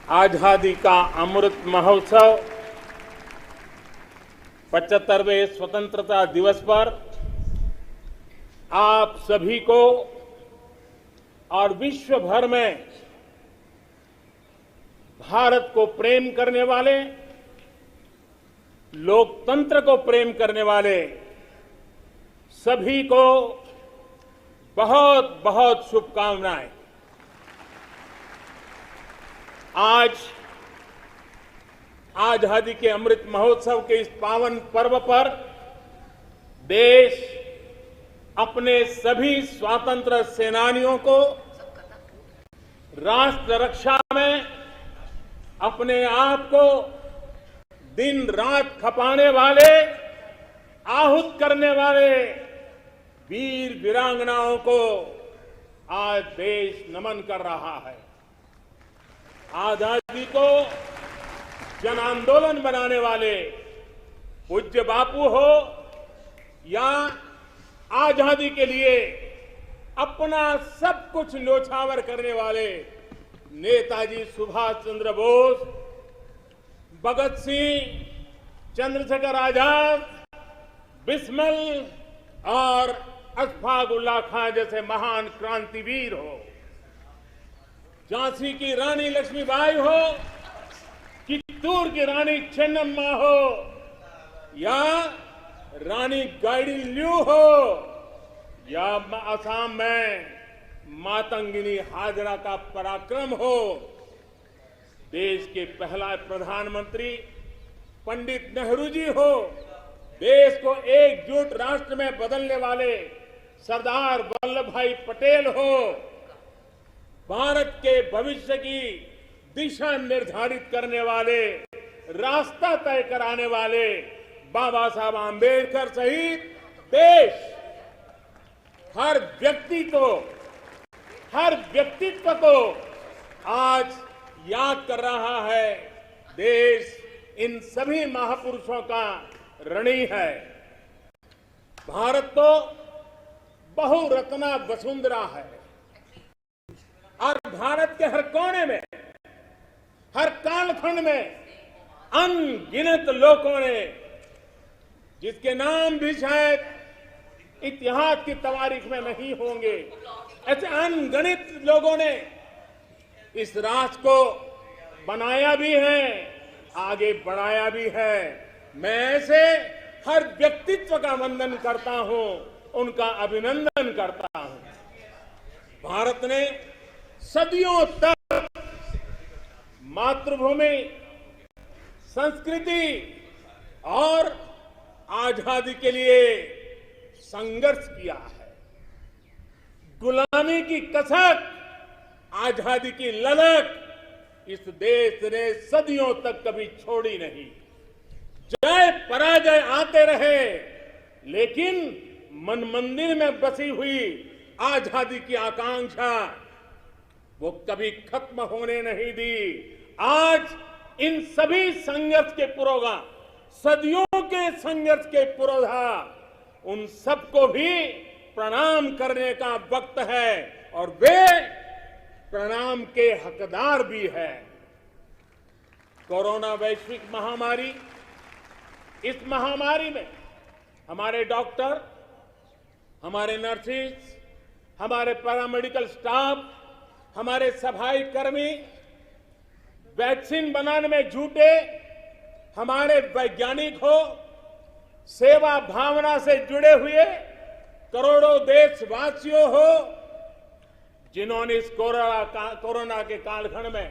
आजादी का अमृत महोत्सव 75वें स्वतंत्रता दिवस पर आप सभी को और विश्व भर में भारत को प्रेम करने वाले, लोकतंत्र को प्रेम करने वाले सभी को बहुत बहुत शुभकामनाएं। आज आजादी के अमृत महोत्सव के इस पावन पर्व पर देश अपने सभी स्वतंत्र सेनानियों को राष्ट्र रक्षा में अपने आप को दिन रात खपाने वाले, आहूत करने वाले वीर वीरांगनाओं को आज देश नमन कर रहा है। आजादी को जन आंदोलन बनाने वाले पूज्य बापू हो या आजादी के लिए अपना सब कुछ न्योछावर करने वाले नेताजी सुभाष चंद्र बोस, भगत सिंह, चंद्रशेखर आजाद, बिस्मिल और अशफाक उल्लाह खां जैसे महान क्रांतिवीर हो, झांसी की रानी लक्ष्मीबाई हो, चित्तूर की रानी चेन्नम्मा हो या रानी गाइडिंलियू हो या असम में मातंगिनी हाजरा का पराक्रम हो, देश के पहला प्रधानमंत्री पंडित नेहरू जी हो, देश को एकजुट राष्ट्र में बदलने वाले सरदार वल्लभ भाई पटेल हो, भारत के भविष्य की दिशा निर्धारित करने वाले, रास्ता तय कराने वाले बाबा साहब आंबेडकर सहित देश हर व्यक्तित्व को आज याद कर रहा है। देश इन सभी महापुरुषों का ऋणी है। भारत तो बहुरत्ना वसुंधरा है और भारत के हर कोने में, हर कालखंड में अनगिनत लोगों ने, जिसके नाम भी शायद इतिहास की तवारीख में नहीं होंगे, ऐसे अनगिनत लोगों ने इस राष्ट्र को बनाया भी है, आगे बढ़ाया भी है। मैं ऐसे हर व्यक्तित्व का वंदन करता हूं, उनका अभिनंदन करता हूं। भारत ने सदियों तक मातृभूमि, संस्कृति और आजादी के लिए संघर्ष किया है। गुलामी की कसक, आजादी की ललक इस देश ने सदियों तक कभी छोड़ी नहीं। जय पराजय आते रहे, लेकिन मन मंदिर में बसी हुई आजादी की आकांक्षा वो कभी खत्म होने नहीं दी। आज इन सभी संघर्ष के पुरोधा, सदियों के संघर्ष के पुरोधा, उन सबको भी प्रणाम करने का वक्त है और वे प्रणाम के हकदार भी है। कोरोना वैश्विक महामारी, इस महामारी में हमारे डॉक्टर, हमारे नर्सेज, हमारे पैरामेडिकल स्टाफ, हमारे सफाई कर्मी वैक्सीन बनाने में जुटे, हमारे वैज्ञानिक हो, सेवा भावना से जुड़े हुए करोड़ों देशवासियों हो, जिन्होंने इस कोरोना के कालखंड में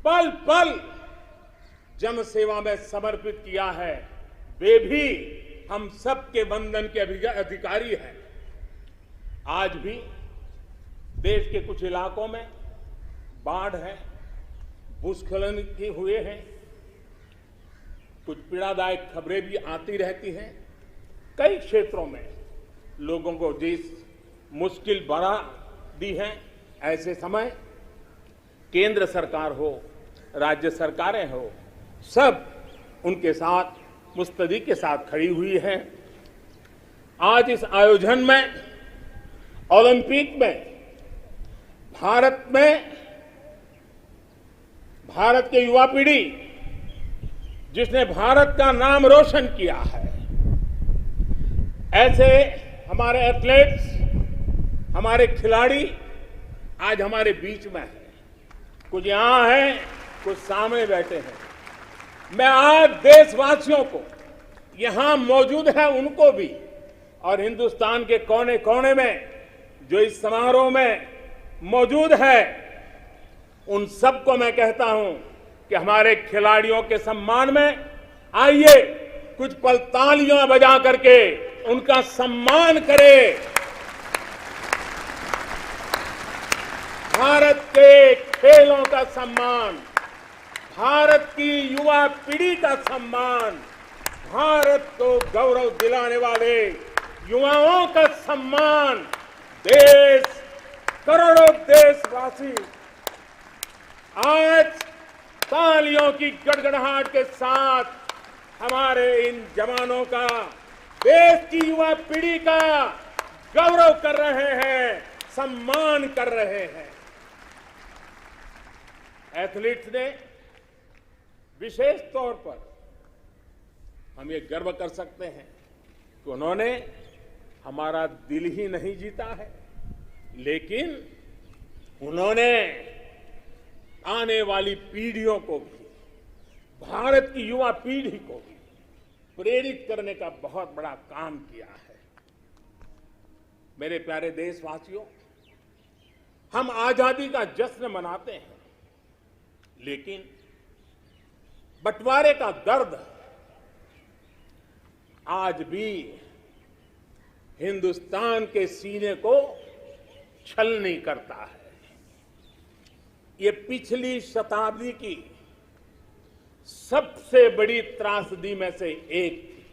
पल पल जन सेवा में समर्पित किया है, वे भी हम सबके वंदन के अधिकारी हैं। आज भी देश के कुछ इलाकों में बाढ़ है, भूस्खलन की हुए हैं, कुछ पीड़ादायक खबरें भी आती रहती हैं। कई क्षेत्रों में लोगों को जिस मुश्किल बढ़ा दी है, ऐसे समय केंद्र सरकार हो, राज्य सरकारें हो, सब उनके साथ मुस्तैदी के साथ खड़ी हुई है। आज इस आयोजन में, ओलंपिक में भारत में भारत की युवा पीढ़ी जिसने भारत का नाम रोशन किया है, ऐसे हमारे एथलीट्स, हमारे खिलाड़ी आज हमारे बीच में हैं। कुछ यहां हैं, कुछ सामने बैठे हैं। मैं आज देशवासियों को, यहां मौजूद है उनको भी, और हिंदुस्तान के कोने कोने में जो इस समारोह में मौजूद है, उन सबको मैं कहता हूं कि हमारे खिलाड़ियों के सम्मान में आइए कुछ पल तालियां बजा करके उनका सम्मान करें। भारत के खेलों का सम्मान, भारत की युवा पीढ़ी का सम्मान, भारत को गौरव दिलाने वाले युवाओं का सम्मान, देश, करोड़ों देशवासी आज तालियों की गड़गड़ाहट के साथ हमारे इन जवानों का, देश की युवा पीढ़ी का गौरव कर रहे हैं, सम्मान कर रहे हैं। एथलीट्स ने विशेष तौर पर हम ये गर्व कर सकते हैं कि उन्होंने हमारा दिल ही नहीं जीता है, लेकिन उन्होंने आने वाली पीढ़ियों को भी, भारत की युवा पीढ़ी को भी प्रेरित करने का बहुत बड़ा काम किया है। मेरे प्यारे देशवासियों, हम आजादी का जश्न मनाते हैं, लेकिन बंटवारे का दर्द आज भी हिंदुस्तान के सीने को छलनी करता है। ये पिछली शताब्दी की सबसे बड़ी त्रासदी में से एक थी।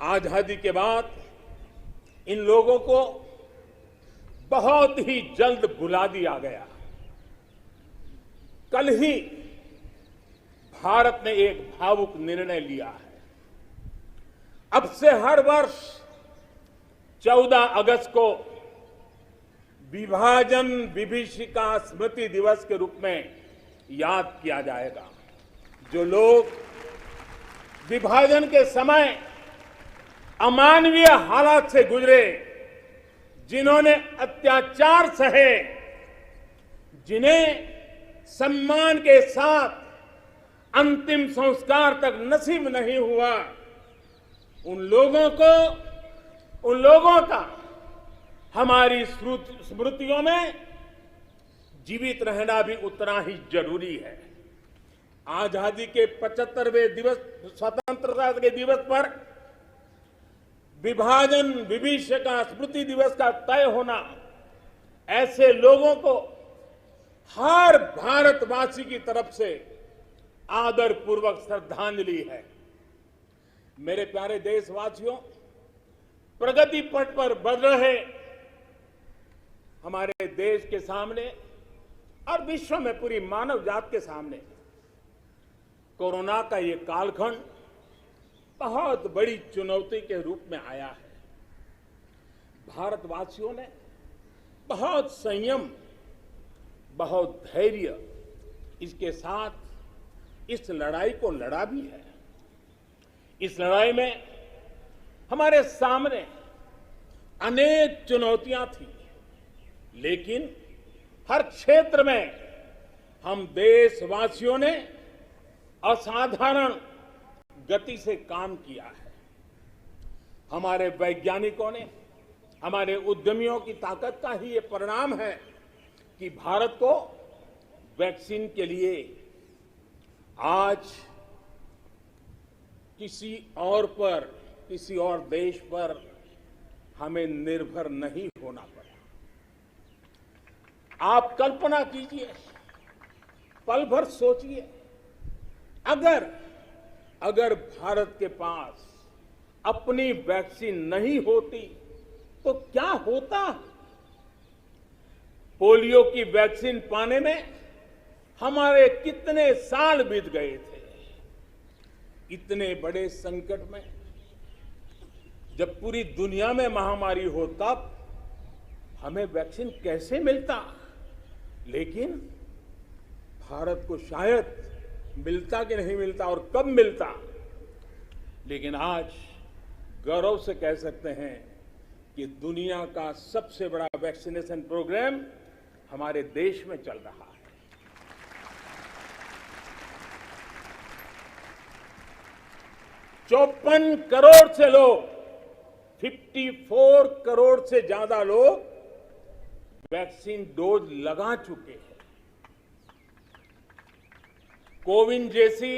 आजादी के बाद इन लोगों को बहुत ही जल्द भुला दिया गया। कल ही भारत ने एक भावुक निर्णय लिया है। अब से हर वर्ष 14 अगस्त को विभाजन विभीषिका स्मृति दिवस के रूप में याद किया जाएगा। जो लोग विभाजन के समय अमानवीय हालात से गुजरे, जिन्होंने अत्याचार सहे, जिन्हें सम्मान के साथ अंतिम संस्कार तक नसीब नहीं हुआ, उन लोगों का हमारी स्मृतियों में जीवित रहना भी उतना ही जरूरी है। आजादी के 75वें दिवस, स्वतंत्रता के दिवस पर विभाजन विभीषिका स्मृति दिवस का तय होना ऐसे लोगों को हर भारतवासी की तरफ से आदरपूर्वक श्रद्धांजलि है। मेरे प्यारे देशवासियों, प्रगति पथ पर बढ़ रहे हमारे देश के सामने और विश्व में पूरी मानव जात के सामने कोरोना का ये कालखंड बहुत बड़ी चुनौती के रूप में आया है। भारतवासियों ने बहुत संयम, बहुत धैर्य इसके साथ इस लड़ाई को लड़ा भी है। इस लड़ाई में हमारे सामने अनेक चुनौतियां थी, लेकिन हर क्षेत्र में हम देशवासियों ने असाधारण गति से काम किया है। हमारे वैज्ञानिकों ने, हमारे उद्यमियों की ताकत का ही ये परिणाम है कि भारत को वैक्सीन के लिए आज किसी और देश पर हमें निर्भर नहीं होना पड़ा। आप कल्पना कीजिए, पल भर सोचिए, अगर भारत के पास अपनी वैक्सीन नहीं होती तो क्या होता। पोलियो की वैक्सीन पाने में हमारे कितने साल बीत गए थे। इतने बड़े संकट में जब पूरी दुनिया में महामारी हो, तब हमें वैक्सीन कैसे मिलता। लेकिन भारत को शायद मिलता कि नहीं मिलता और कब मिलता, लेकिन आज गौरव से कह सकते हैं कि दुनिया का सबसे बड़ा वैक्सीनेशन प्रोग्राम हमारे देश में चल रहा है। 54 करोड़ से लोग, 54 करोड़ से ज्यादा लोग वैक्सीन डोज लगा चुके हैं। कोविन जैसी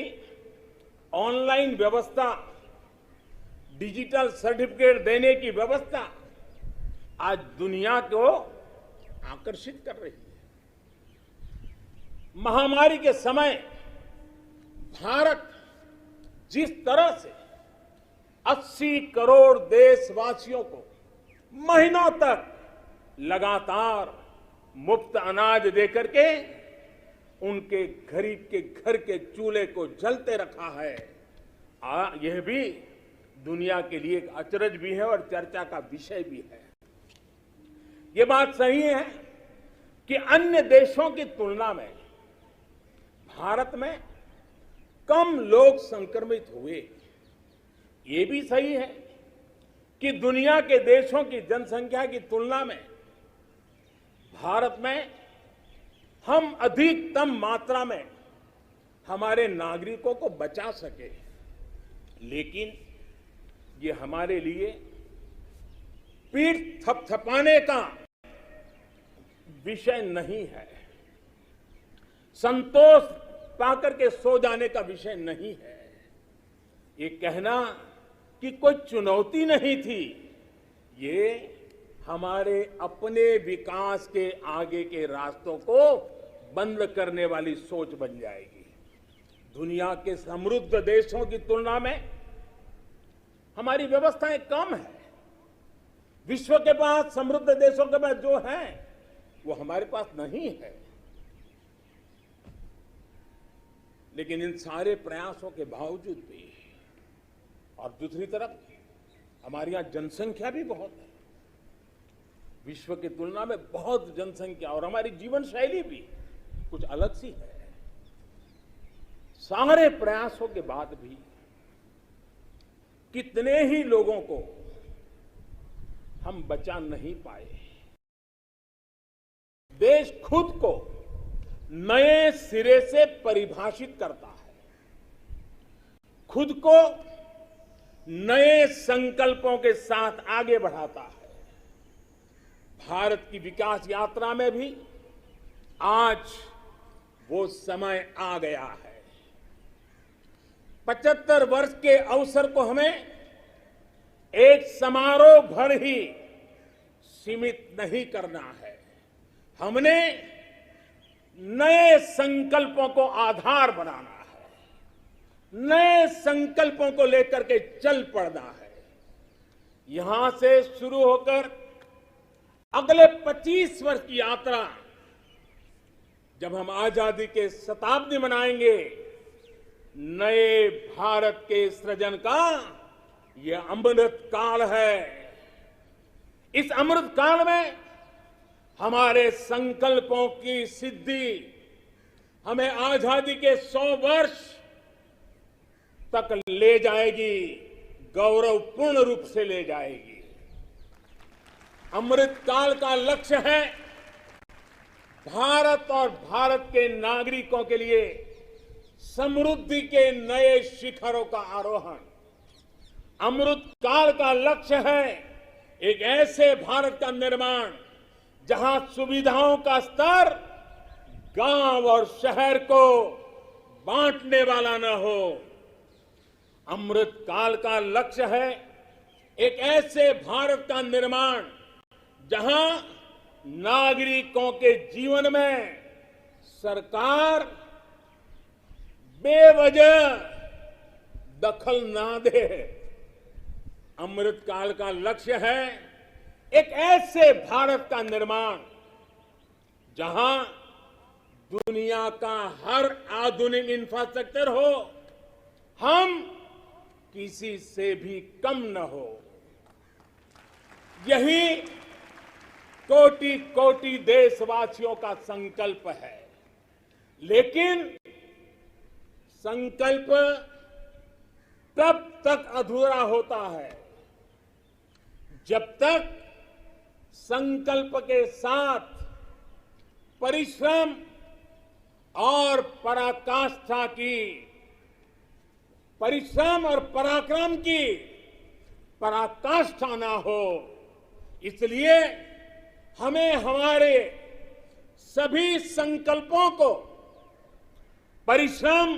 ऑनलाइन व्यवस्था, डिजिटल सर्टिफिकेट देने की व्यवस्था आज दुनिया को आकर्षित कर रही है। महामारी के समय भारत जिस तरह से 80 करोड़ देशवासियों को महीनों तक लगातार मुफ्त अनाज देकर के उनके गरीब के घर के चूल्हे को जलते रखा है, यह भी दुनिया के लिए एक अचरज भी है और चर्चा का विषय भी है। ये बात सही है कि अन्य देशों की तुलना में भारत में कम लोग संक्रमित हुए। ये भी सही है कि दुनिया के देशों की जनसंख्या की तुलना में भारत में हम अधिकतम मात्रा में हमारे नागरिकों को बचा सके, लेकिन ये हमारे लिए पीठ थपथपाने का विषय नहीं है, संतोष पाकर के सो जाने का विषय नहीं है। ये कहना कि कोई चुनौती नहीं थी, ये हमारे अपने विकास के आगे के रास्तों को बंद करने वाली सोच बन जाएगी। दुनिया के समृद्ध देशों की तुलना में हमारी व्यवस्थाएं कम है। विश्व के पास, समृद्ध देशों के पास जो है वो हमारे पास नहीं है। लेकिन इन सारे प्रयासों के बावजूद भी, और दूसरी तरफ हमारे यहां जनसंख्या भी बहुत है, विश्व की तुलना में बहुत जनसंख्या, और हमारी जीवन शैली भी कुछ अलग सी है। सारे प्रयासों के बाद भी कितने ही लोगों को हम बचा नहीं पाए। देश खुद को नए सिरे से परिभाषित करता है, खुद को नए संकल्पों के साथ आगे बढ़ाता है। भारत की विकास यात्रा में भी आज वो समय आ गया है। 75 वर्ष के अवसर को हमें एक समारोह भर ही सीमित नहीं करना है। हमने नए संकल्पों को आधार बनाना है, नए संकल्पों को लेकर के चल पड़ना है। यहां से शुरू होकर अगले 25 वर्ष की यात्रा, जब हम आजादी के शताब्दी मनाएंगे, नए भारत के सृजन का यह अमृत काल है। इस अमृत काल में हमारे संकल्पों की सिद्धि हमें आजादी के 100 वर्ष तक ले जाएगी, गौरवपूर्ण रूप से ले जाएगी। अमृत काल का लक्ष्य है भारत और भारत के नागरिकों के लिए समृद्धि के नए शिखरों का आरोहण। अमृत काल का लक्ष्य है एक ऐसे भारत का निर्माण जहां सुविधाओं का स्तर गांव और शहर को बांटने वाला न हो। अमृत काल का लक्ष्य है एक ऐसे भारत का निर्माण जहां नागरिकों के जीवन में सरकार बेवजह दखल ना दे। अमृत काल का लक्ष्य है एक ऐसे भारत का निर्माण जहां दुनिया का हर आधुनिक इंफ्रास्ट्रक्चर हो, हम किसी से भी कम न हो। यही कोटि कोटि देशवासियों का संकल्प है। लेकिन संकल्प तब तक अधूरा होता है जब तक संकल्प के साथ परिश्रम और पराकाष्ठा की, परिश्रम और पराक्रम की पराकाष्ठा ना हो। इसलिए हमें हमारे सभी संकल्पों को परिश्रम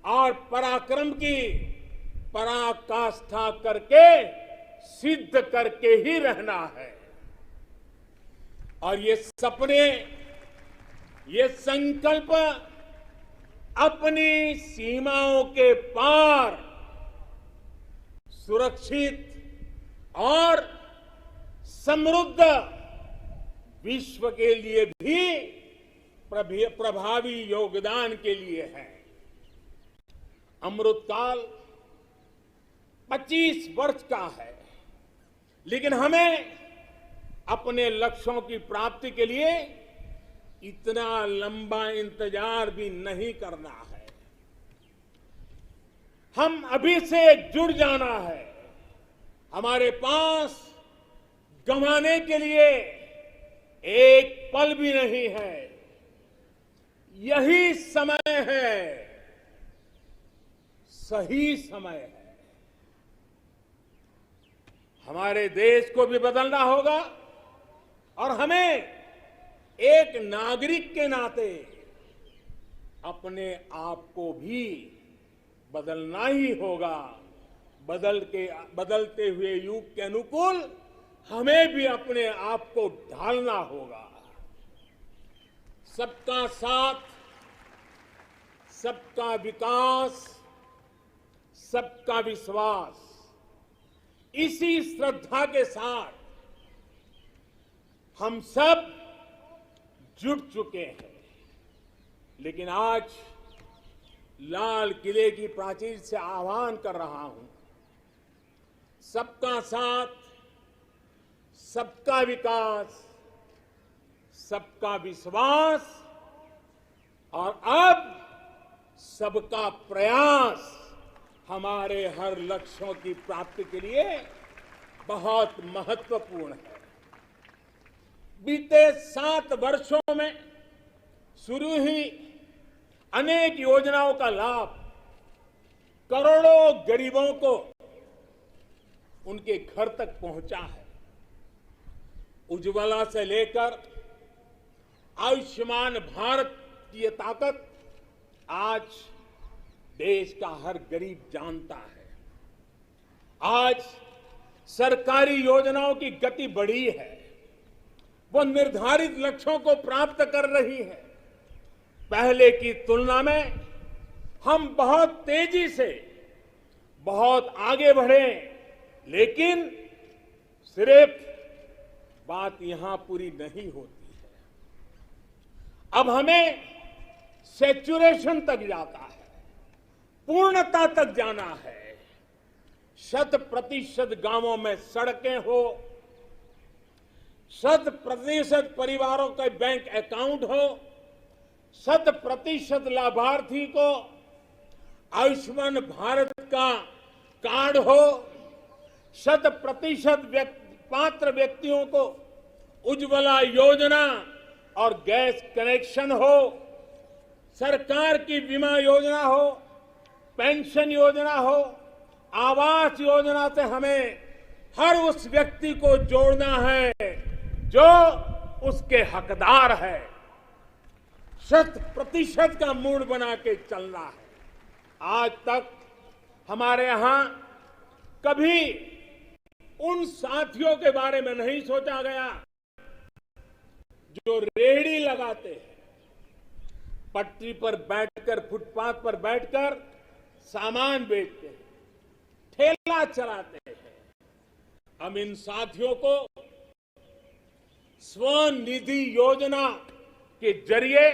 और पराक्रम की पराकाष्ठा करके सिद्ध करके ही रहना है। और ये सपने, ये संकल्प अपनी सीमाओं के पार सुरक्षित और समृद्ध विश्व के लिए भी प्रभावी योगदान के लिए है। अमृतकाल 25 वर्ष का है, लेकिन हमें अपने लक्ष्यों की प्राप्ति के लिए इतना लंबा इंतजार भी नहीं करना है। हम अभी से जुड़ जाना है। हमारे पास गंवाने के लिए एक पल भी नहीं है। यही समय है, सही समय है। हमारे देश को भी बदलना होगा और हमें एक नागरिक के नाते अपने आप को भी बदलना ही होगा। बदलते हुए युग के अनुकूल हमें भी अपने आप को ढालना होगा। सबका साथ, सबका विकास, सबका विश्वास, इसी श्रद्धा के साथ हम सब जुट चुके हैं। लेकिन आज लाल किले की प्राचीर से आह्वान कर रहा हूं, सबका साथ, सबका विकास, सबका विश्वास और अब सबका प्रयास हमारे हर लक्ष्यों की प्राप्ति के लिए बहुत महत्वपूर्ण है। बीते 7 वर्षों में शुरू हुई अनेक योजनाओं का लाभ करोड़ों गरीबों को उनके घर तक पहुंचा है। उज्ज्वला से लेकर आयुष्मान भारत की ये ताकत आज देश का हर गरीब जानता है। आज सरकारी योजनाओं की गति बढ़ी है, वो निर्धारित लक्ष्यों को प्राप्त कर रही है। पहले की तुलना में हम बहुत तेजी से बहुत आगे बढ़े, लेकिन सिर्फ बात यहां पूरी नहीं होती है। अब हमें सैचुरेशन तक जाता है, पूर्णता तक जाना है। 100% गांवों में सड़कें हो, 100% परिवारों के बैंक अकाउंट हो, 100% लाभार्थी को आयुष्मान भारत का कार्ड हो, 100% पात्र व्यक्तियों को उज्ज्वला योजना और गैस कनेक्शन हो, सरकार की बीमा योजना हो, पेंशन योजना हो, आवास योजना से हमें हर उस व्यक्ति को जोड़ना है जो उसके हकदार है। 100% का मूड बना के चलना है। आज तक हमारे यहां कभी उन साथियों के बारे में नहीं सोचा गया जो रेहड़ी लगाते हैं, पटरी पर बैठकर, फुटपाथ पर बैठकर सामान बेचते हैं, ठेला चलाते हैं। हम इन साथियों को स्वनिधि योजना के जरिए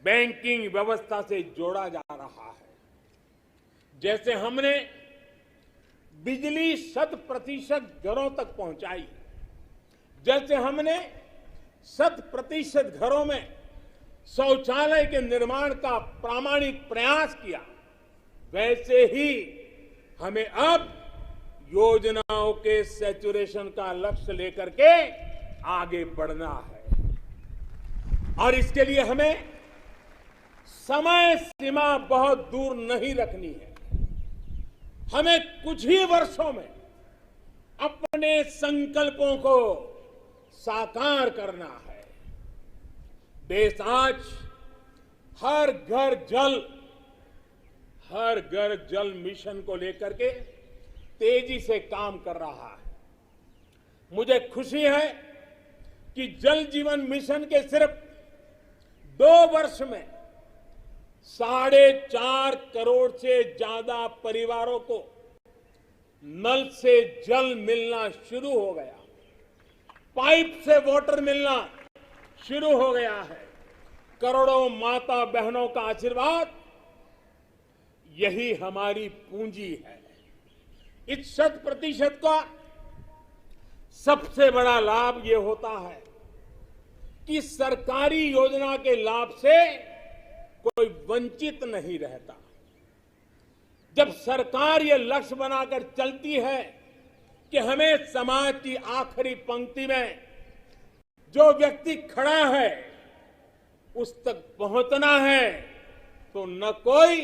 बैंकिंग व्यवस्था से जोड़ा जा रहा है। जैसे हमने बिजली 100% घरों तक पहुंचाई, जैसे हमने 100% घरों में शौचालय के निर्माण का प्रामाणिक प्रयास किया, वैसे ही हमें अब योजनाओं के सैचुरेशन का लक्ष्य लेकर के आगे बढ़ना है। और इसके लिए हमें समय सीमा बहुत दूर नहीं रखनी है। हमें कुछ ही वर्षों में अपने संकल्पों को साकार करना है। देश आज हर घर जल मिशन को लेकर के तेजी से काम कर रहा है। मुझे खुशी है कि जल जीवन मिशन के सिर्फ 2 वर्ष में 4.5 करोड़ से ज्यादा परिवारों को नल से जल मिलना शुरू हो गया, पाइप से वाटर मिलना शुरू हो गया है। करोड़ों माता बहनों का आशीर्वाद, यही हमारी पूंजी है। इस 100% का सबसे बड़ा लाभ ये होता है कि सरकारी योजना के लाभ से कोई वंचित नहीं रहता। जब सरकार ये लक्ष्य बनाकर चलती है कि हमें समाज की आखिरी पंक्ति में जो व्यक्ति खड़ा है उस तक पहुंचना है, तो न कोई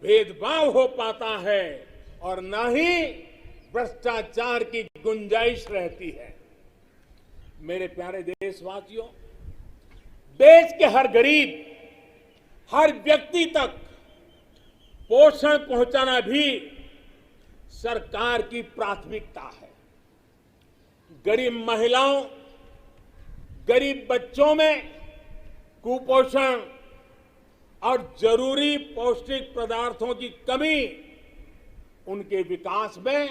भेदभाव हो पाता है और न ही भ्रष्टाचार की गुंजाइश रहती है। मेरे प्यारे देशवासियों, देश के हर गरीब, हर व्यक्ति तक पोषण पहुंचाना भी सरकार की प्राथमिकता है। गरीब महिलाओं, गरीब बच्चों में कुपोषण और जरूरी पौष्टिक पदार्थों की कमी उनके विकास में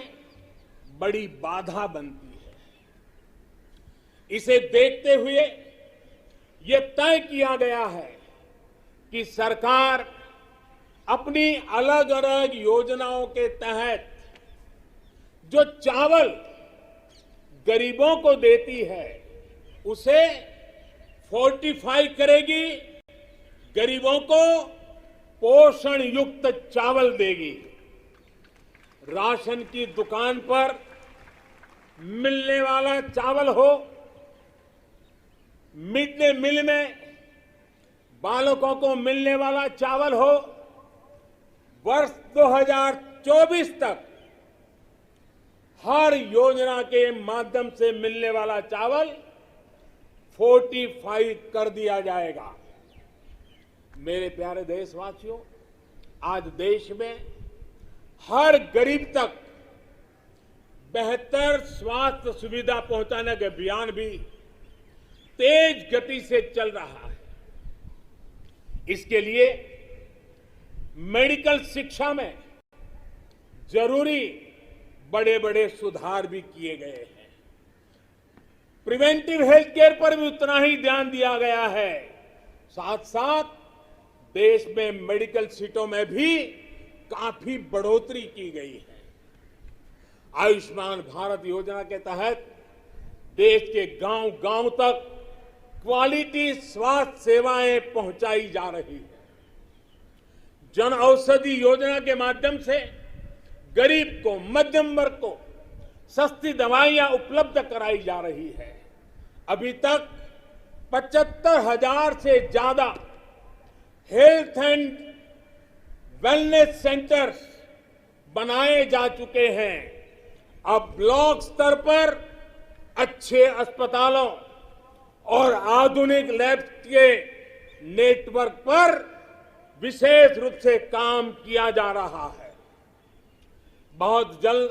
बड़ी बाधा बनती है। इसे देखते हुए ये तय किया गया है कि सरकार अपनी अलग अलग योजनाओं के तहत जो चावल गरीबों को देती है उसे फोर्टिफाई करेगी, गरीबों को पोषण युक्त चावल देगी। राशन की दुकान पर मिलने वाला चावल हो, मिड डे मील में बालकों को मिलने वाला चावल हो, वर्ष 2024 तक हर योजना के माध्यम से मिलने वाला चावल फोर्टिफाई कर दिया जाएगा। मेरे प्यारे देशवासियों, आज देश में हर गरीब तक बेहतर स्वास्थ्य सुविधा पहुंचाने का अभियान भी तेज गति से चल रहा है। इसके लिए मेडिकल शिक्षा में जरूरी बड़े बड़े सुधार भी किए गए हैं। प्रिवेंटिव हेल्थ केयर पर भी उतना ही ध्यान दिया गया है। साथ साथ देश में मेडिकल सीटों में भी काफी बढ़ोतरी की गई है। आयुष्मान भारत योजना के तहत देश के गांव-गांव तक क्वालिटी स्वास्थ्य सेवाएं पहुंचाई जा रही है। जन औषधि योजना के माध्यम से गरीब को, मध्यम वर्ग को सस्ती दवाइयां उपलब्ध कराई जा रही है। अभी तक 75,000 से ज्यादा हेल्थ एंड वेलनेस सेंटर्स बनाए जा चुके हैं। अब ब्लॉक स्तर पर अच्छे अस्पतालों और आधुनिक लैब के नेटवर्क पर विशेष रूप से काम किया जा रहा है। बहुत जल्द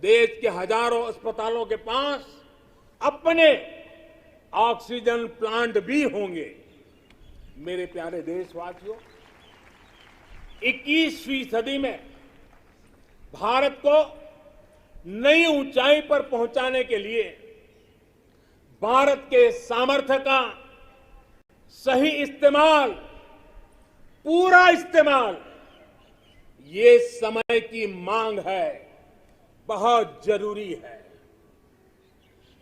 देश के हजारों अस्पतालों के पास अपने ऑक्सीजन प्लांट भी होंगे। मेरे प्यारे देशवासियों, 21वीं सदी में भारत को नई ऊंचाई पर पहुंचाने के लिए भारत के सामर्थ्य का सही इस्तेमाल, पूरा इस्तेमाल, ये समय की मांग है, बहुत जरूरी है।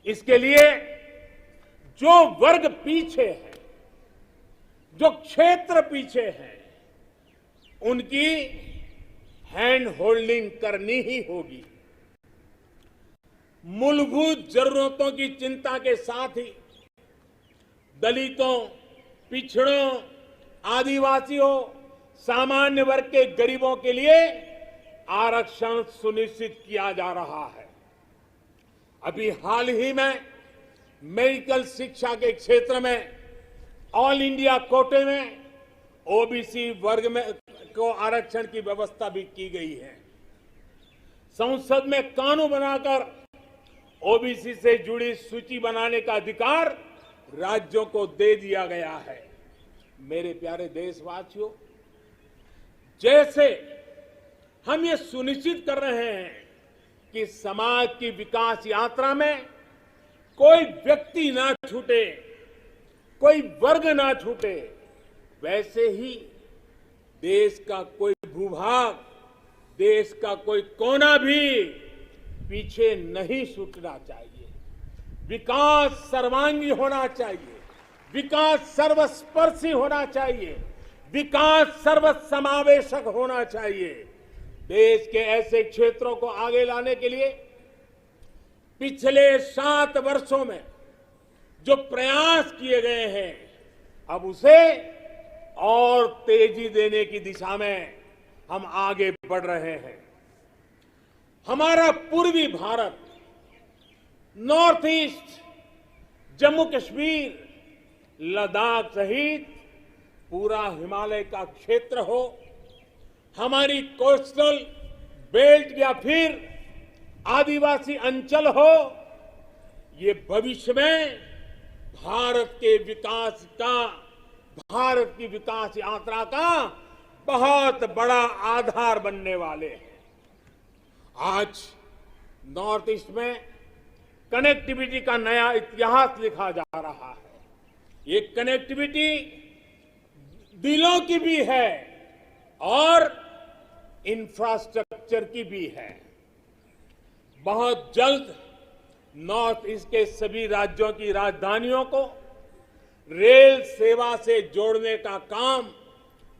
इसके लिए जो वर्ग पीछे है, जो क्षेत्र पीछे हैं उनकी हैंड होल्डिंग करनी ही होगी। मूलभूत जरूरतों की चिंता के साथ ही दलितों, पिछड़ों, आदिवासियों, सामान्य वर्ग के गरीबों के लिए आरक्षण सुनिश्चित किया जा रहा है। अभी हाल ही में मेडिकल शिक्षा के क्षेत्र में ऑल इंडिया कोटे में ओबीसी वर्ग में को आरक्षण की व्यवस्था भी की गई है। संसद में कानून बनाकर ओबीसी से जुड़ी सूची बनाने का अधिकार राज्यों को दे दिया गया है। मेरे प्यारे देशवासियों, जैसे हम ये सुनिश्चित कर रहे हैं कि समाज की विकास यात्रा में कोई व्यक्ति ना छूटे, कोई वर्ग ना छूटे, वैसे ही देश का कोई भूभाग, देश का कोई कोना भी पीछे नहीं छूटना चाहिए। विकास सर्वांगी होना चाहिए, विकास सर्वस्पर्शी होना चाहिए, विकास सर्वसमावेशक होना चाहिए। देश के ऐसे क्षेत्रों को आगे लाने के लिए पिछले 7 वर्षों में जो प्रयास किए गए हैं, अब उसे और तेजी देने की दिशा में हम आगे बढ़ रहे हैं। हमारा पूर्वी भारत, नॉर्थ ईस्ट, जम्मू कश्मीर, लद्दाख सहित पूरा हिमालय का क्षेत्र हो, हमारी कोस्टल बेल्ट या फिर आदिवासी अंचल हो, ये भविष्य में भारत के विकास का, भारत की विकास यात्रा का बहुत बड़ा आधार बनने वाले हैं। आज नॉर्थ ईस्ट में कनेक्टिविटी का नया इतिहास लिखा जा रहा है। ये कनेक्टिविटी दिलों की भी है और इंफ्रास्ट्रक्चर की भी है। बहुत जल्द नॉर्थ ईस्ट के सभी राज्यों की राजधानियों को रेल सेवा से जोड़ने का काम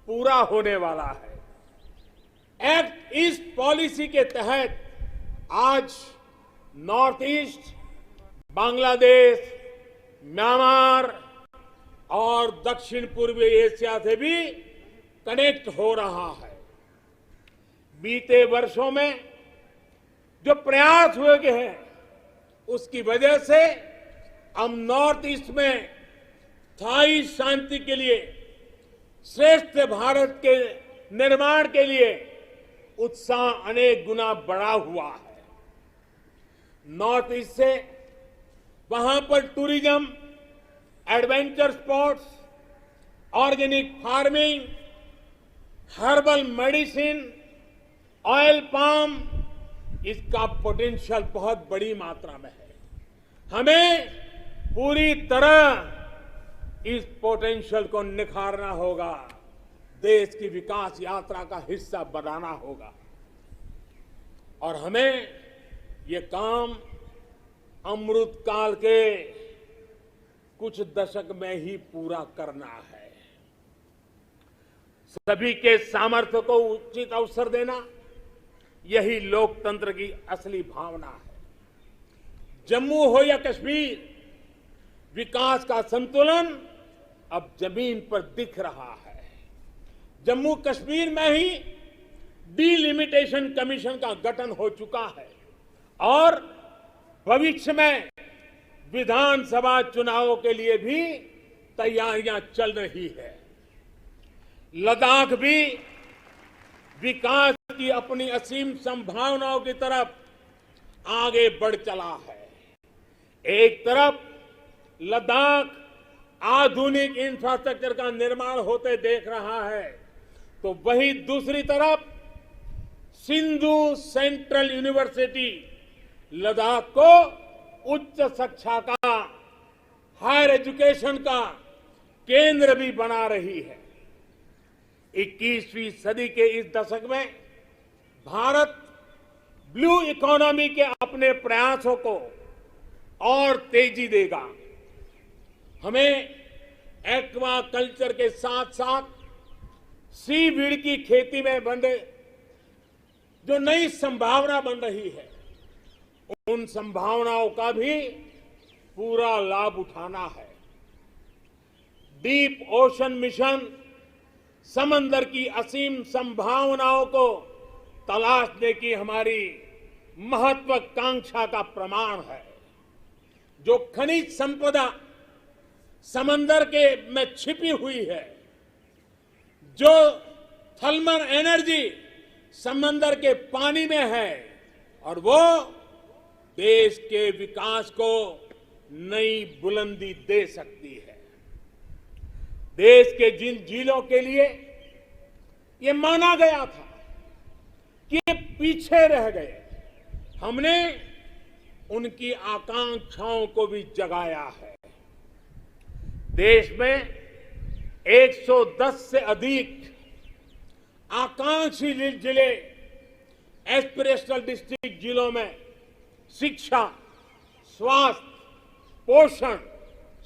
पूरा होने वाला है। एक्ट ईस्ट पॉलिसी के तहत आज नॉर्थ ईस्ट बांग्लादेश, म्यांमार और दक्षिण पूर्वी एशिया से भी कनेक्ट हो रहा है। बीते वर्षों में जो प्रयास हुए हैं, उसकी वजह से हम नॉर्थ ईस्ट में स्थायी शांति के लिए, श्रेष्ठ भारत के निर्माण के लिए उत्साह अनेक गुना बढ़ा हुआ है। नॉर्थ ईस्ट से वहां पर tourism, adventure sports, organic farming, herbal medicine, oil palm, इसका पोटेंशियल बहुत बड़ी मात्रा में है। हमें पूरी तरह इस पोटेंशियल को निखारना होगा, देश की विकास यात्रा का हिस्सा बनाना होगा और हमें ये काम अमृत काल के कुछ दशक में ही पूरा करना है। सभी के सामर्थ्य को उचित अवसर देना, यही लोकतंत्र की असली भावना है। जम्मू हो या कश्मीर, विकास का संतुलन अब जमीन पर दिख रहा है। जम्मू कश्मीर में ही डिलिमिटेशन कमीशन का गठन हो चुका है और भविष्य में विधानसभा चुनावों के लिए भी तैयारियां चल रही है। लद्दाख भी विकास की अपनी असीम संभावनाओं की तरफ आगे बढ़ चला है। एक तरफ लद्दाख आधुनिक इंफ्रास्ट्रक्चर का निर्माण होते देख रहा है, तो वहीं दूसरी तरफ सिंधु सेंट्रल यूनिवर्सिटी लद्दाख को उच्च शिक्षा का, हायर एजुकेशन का केंद्र भी बना रही है। 21वीं सदी के इस दशक में भारत ब्लू इकोनॉमी के अपने प्रयासों को और तेजी देगा। हमें एक्वा कल्चर के साथ साथ सीवीड की खेती में बने जो नई संभावना बन रही है, उन संभावनाओं का भी पूरा लाभ उठाना है। डीप ओशन मिशन समंदर की असीम संभावनाओं को तलाशने की हमारी महत्वाकांक्षा का प्रमाण है। जो खनिज संपदा समंदर के में छिपी हुई है, जो थर्मल एनर्जी समंदर के पानी में है, और वो देश के विकास को नई बुलंदी दे सकती है। देश के जिन जिलों के लिए ये माना गया था कि ये पीछे रह गए, हमने उनकी आकांक्षाओं को भी जगाया है। देश में 110 से अधिक आकांक्षी जिले, एस्पिरेशनल डिस्ट्रिक्ट जिलों में शिक्षा, स्वास्थ्य, पोषण,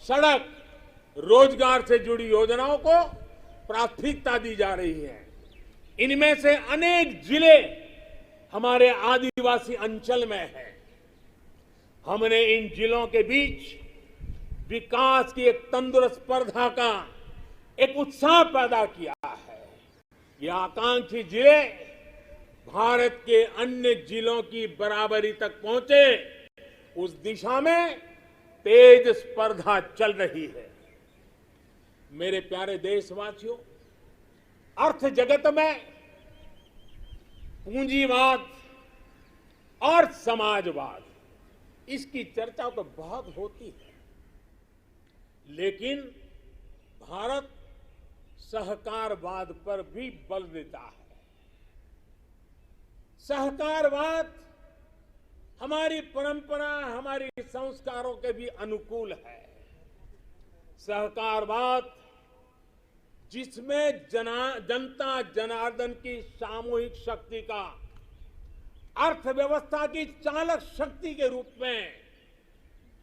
सड़क, रोजगार से जुड़ी योजनाओं को प्राथमिकता दी जा रही है। इनमें से अनेक जिले हमारे आदिवासी अंचल में हैं। हमने इन जिलों के बीच विकास की एक तंदुरुस्त स्पर्धा का एक उत्साह पैदा किया है। ये आकांक्षी जिले भारत के अन्य जिलों की बराबरी तक पहुंचे, उस दिशा में तेज स्पर्धा चल रही है। मेरे प्यारे देशवासियों, अर्थ जगत में पूंजीवाद और समाजवाद, इसकी चर्चा तो बहुत होती है, लेकिन भारत सहकारवाद पर भी बल देता है। सहकारवाद हमारी परंपरा, हमारी संस्कारों के भी अनुकूल है। सहकारवाद जिसमें जनता जनार्दन की सामूहिक शक्ति का अर्थव्यवस्था की चालक शक्ति के रूप में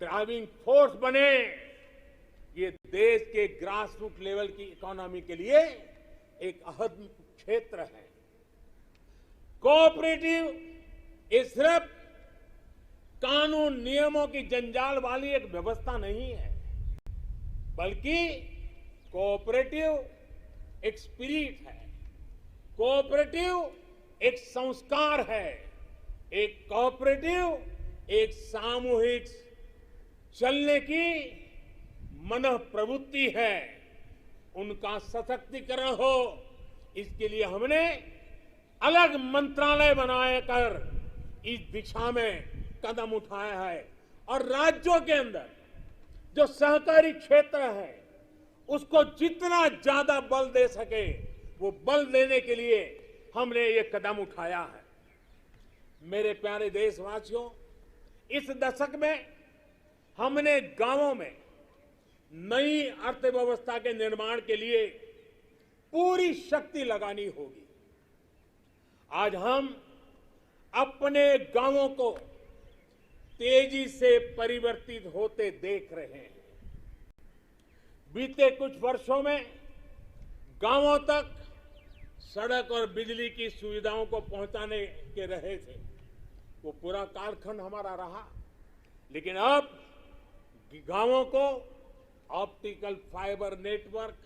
ड्राइविंग फोर्स बने, ये देश के ग्रास रूट लेवल की इकोनॉमी के लिए एक अहम क्षेत्र है। कोऑपरेटिव ये सिर्फ कानून नियमों की जंजाल वाली एक व्यवस्था नहीं है, बल्कि कोऑपरेटिव एक स्पिरिट है, कोऑपरेटिव एक संस्कार है, एक कोऑपरेटिव एक सामूहिक चलने की मनः प्रवृत्ति है। उनका सशक्तिकरण हो, इसके लिए हमने अलग मंत्रालय बनाकर इस दिशा में कदम उठाया है। और राज्यों के अंदर जो सहकारी क्षेत्र है, उसको जितना ज्यादा बल दे सके, वो बल देने के लिए हमने ये कदम उठाया है। मेरे प्यारे देशवासियों, इस दशक में हमने गांवों में नई अर्थव्यवस्था के निर्माण के लिए पूरी शक्ति लगानी होगी। आज हम अपने गांवों को तेजी से परिवर्तित होते देख रहे हैं। बीते कुछ वर्षों में गांवों तक सड़क और बिजली की सुविधाओं को पहुंचाने के रहे थे, वो पूरा कालखंड हमारा रहा। लेकिन अब गांवों को ऑप्टिकल फाइबर नेटवर्क,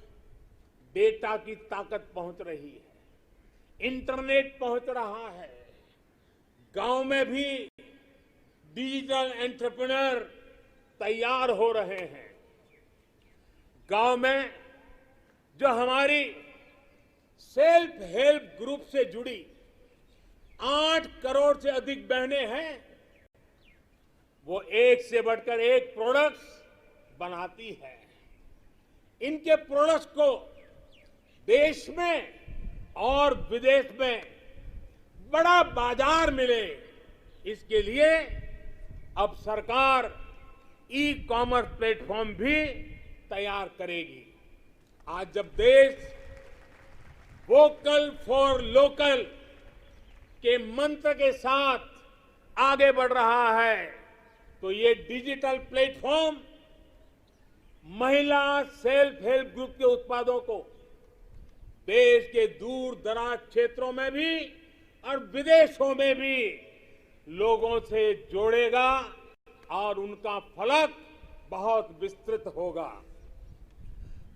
डेटा की ताकत पहुंच रही है, इंटरनेट पहुंच रहा है। गांव में भी डिजिटल एंटरप्रेन्योर तैयार हो रहे हैं। गांव में जो हमारी सेल्फ हेल्प ग्रुप से जुड़ी 8 करोड़ से अधिक बहनें हैं, वो एक से बढ़कर एक प्रोडक्ट्स बनाती है। इनके प्रोडक्ट्स को देश में और विदेश में बड़ा बाजार मिले, इसके लिए अब सरकार ई कॉमर्स प्लेटफॉर्म भी तैयार करेगी। आज जब देश वोकल फॉर लोकल के मंत्र के साथ आगे बढ़ रहा है, तो ये डिजिटल प्लेटफॉर्म महिला सेल्फ हेल्प ग्रुप के उत्पादों को देश के दूर दराज क्षेत्रों में भी और विदेशों में भी लोगों से जोड़ेगा और उनका फलक बहुत विस्तृत होगा।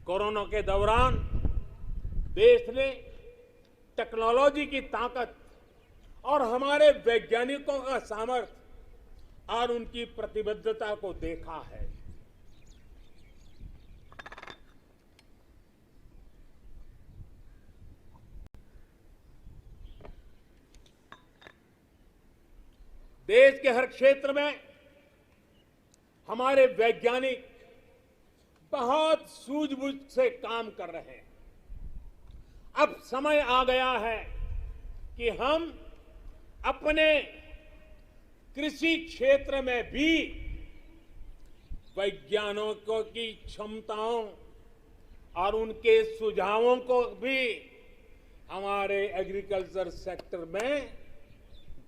कोरोना के दौरान देश ने टेक्नोलॉजी की ताकत और हमारे वैज्ञानिकों का सामर्थ्य और उनकी प्रतिबद्धता को देखा है। देश के हर क्षेत्र में हमारे वैज्ञानिक बहुत सूझबूझ से काम कर रहे हैं। अब समय आ गया है कि हम अपने कृषि क्षेत्र में भी वैज्ञानिकों की क्षमताओं और उनके सुझावों को भी हमारे एग्रीकल्चर सेक्टर में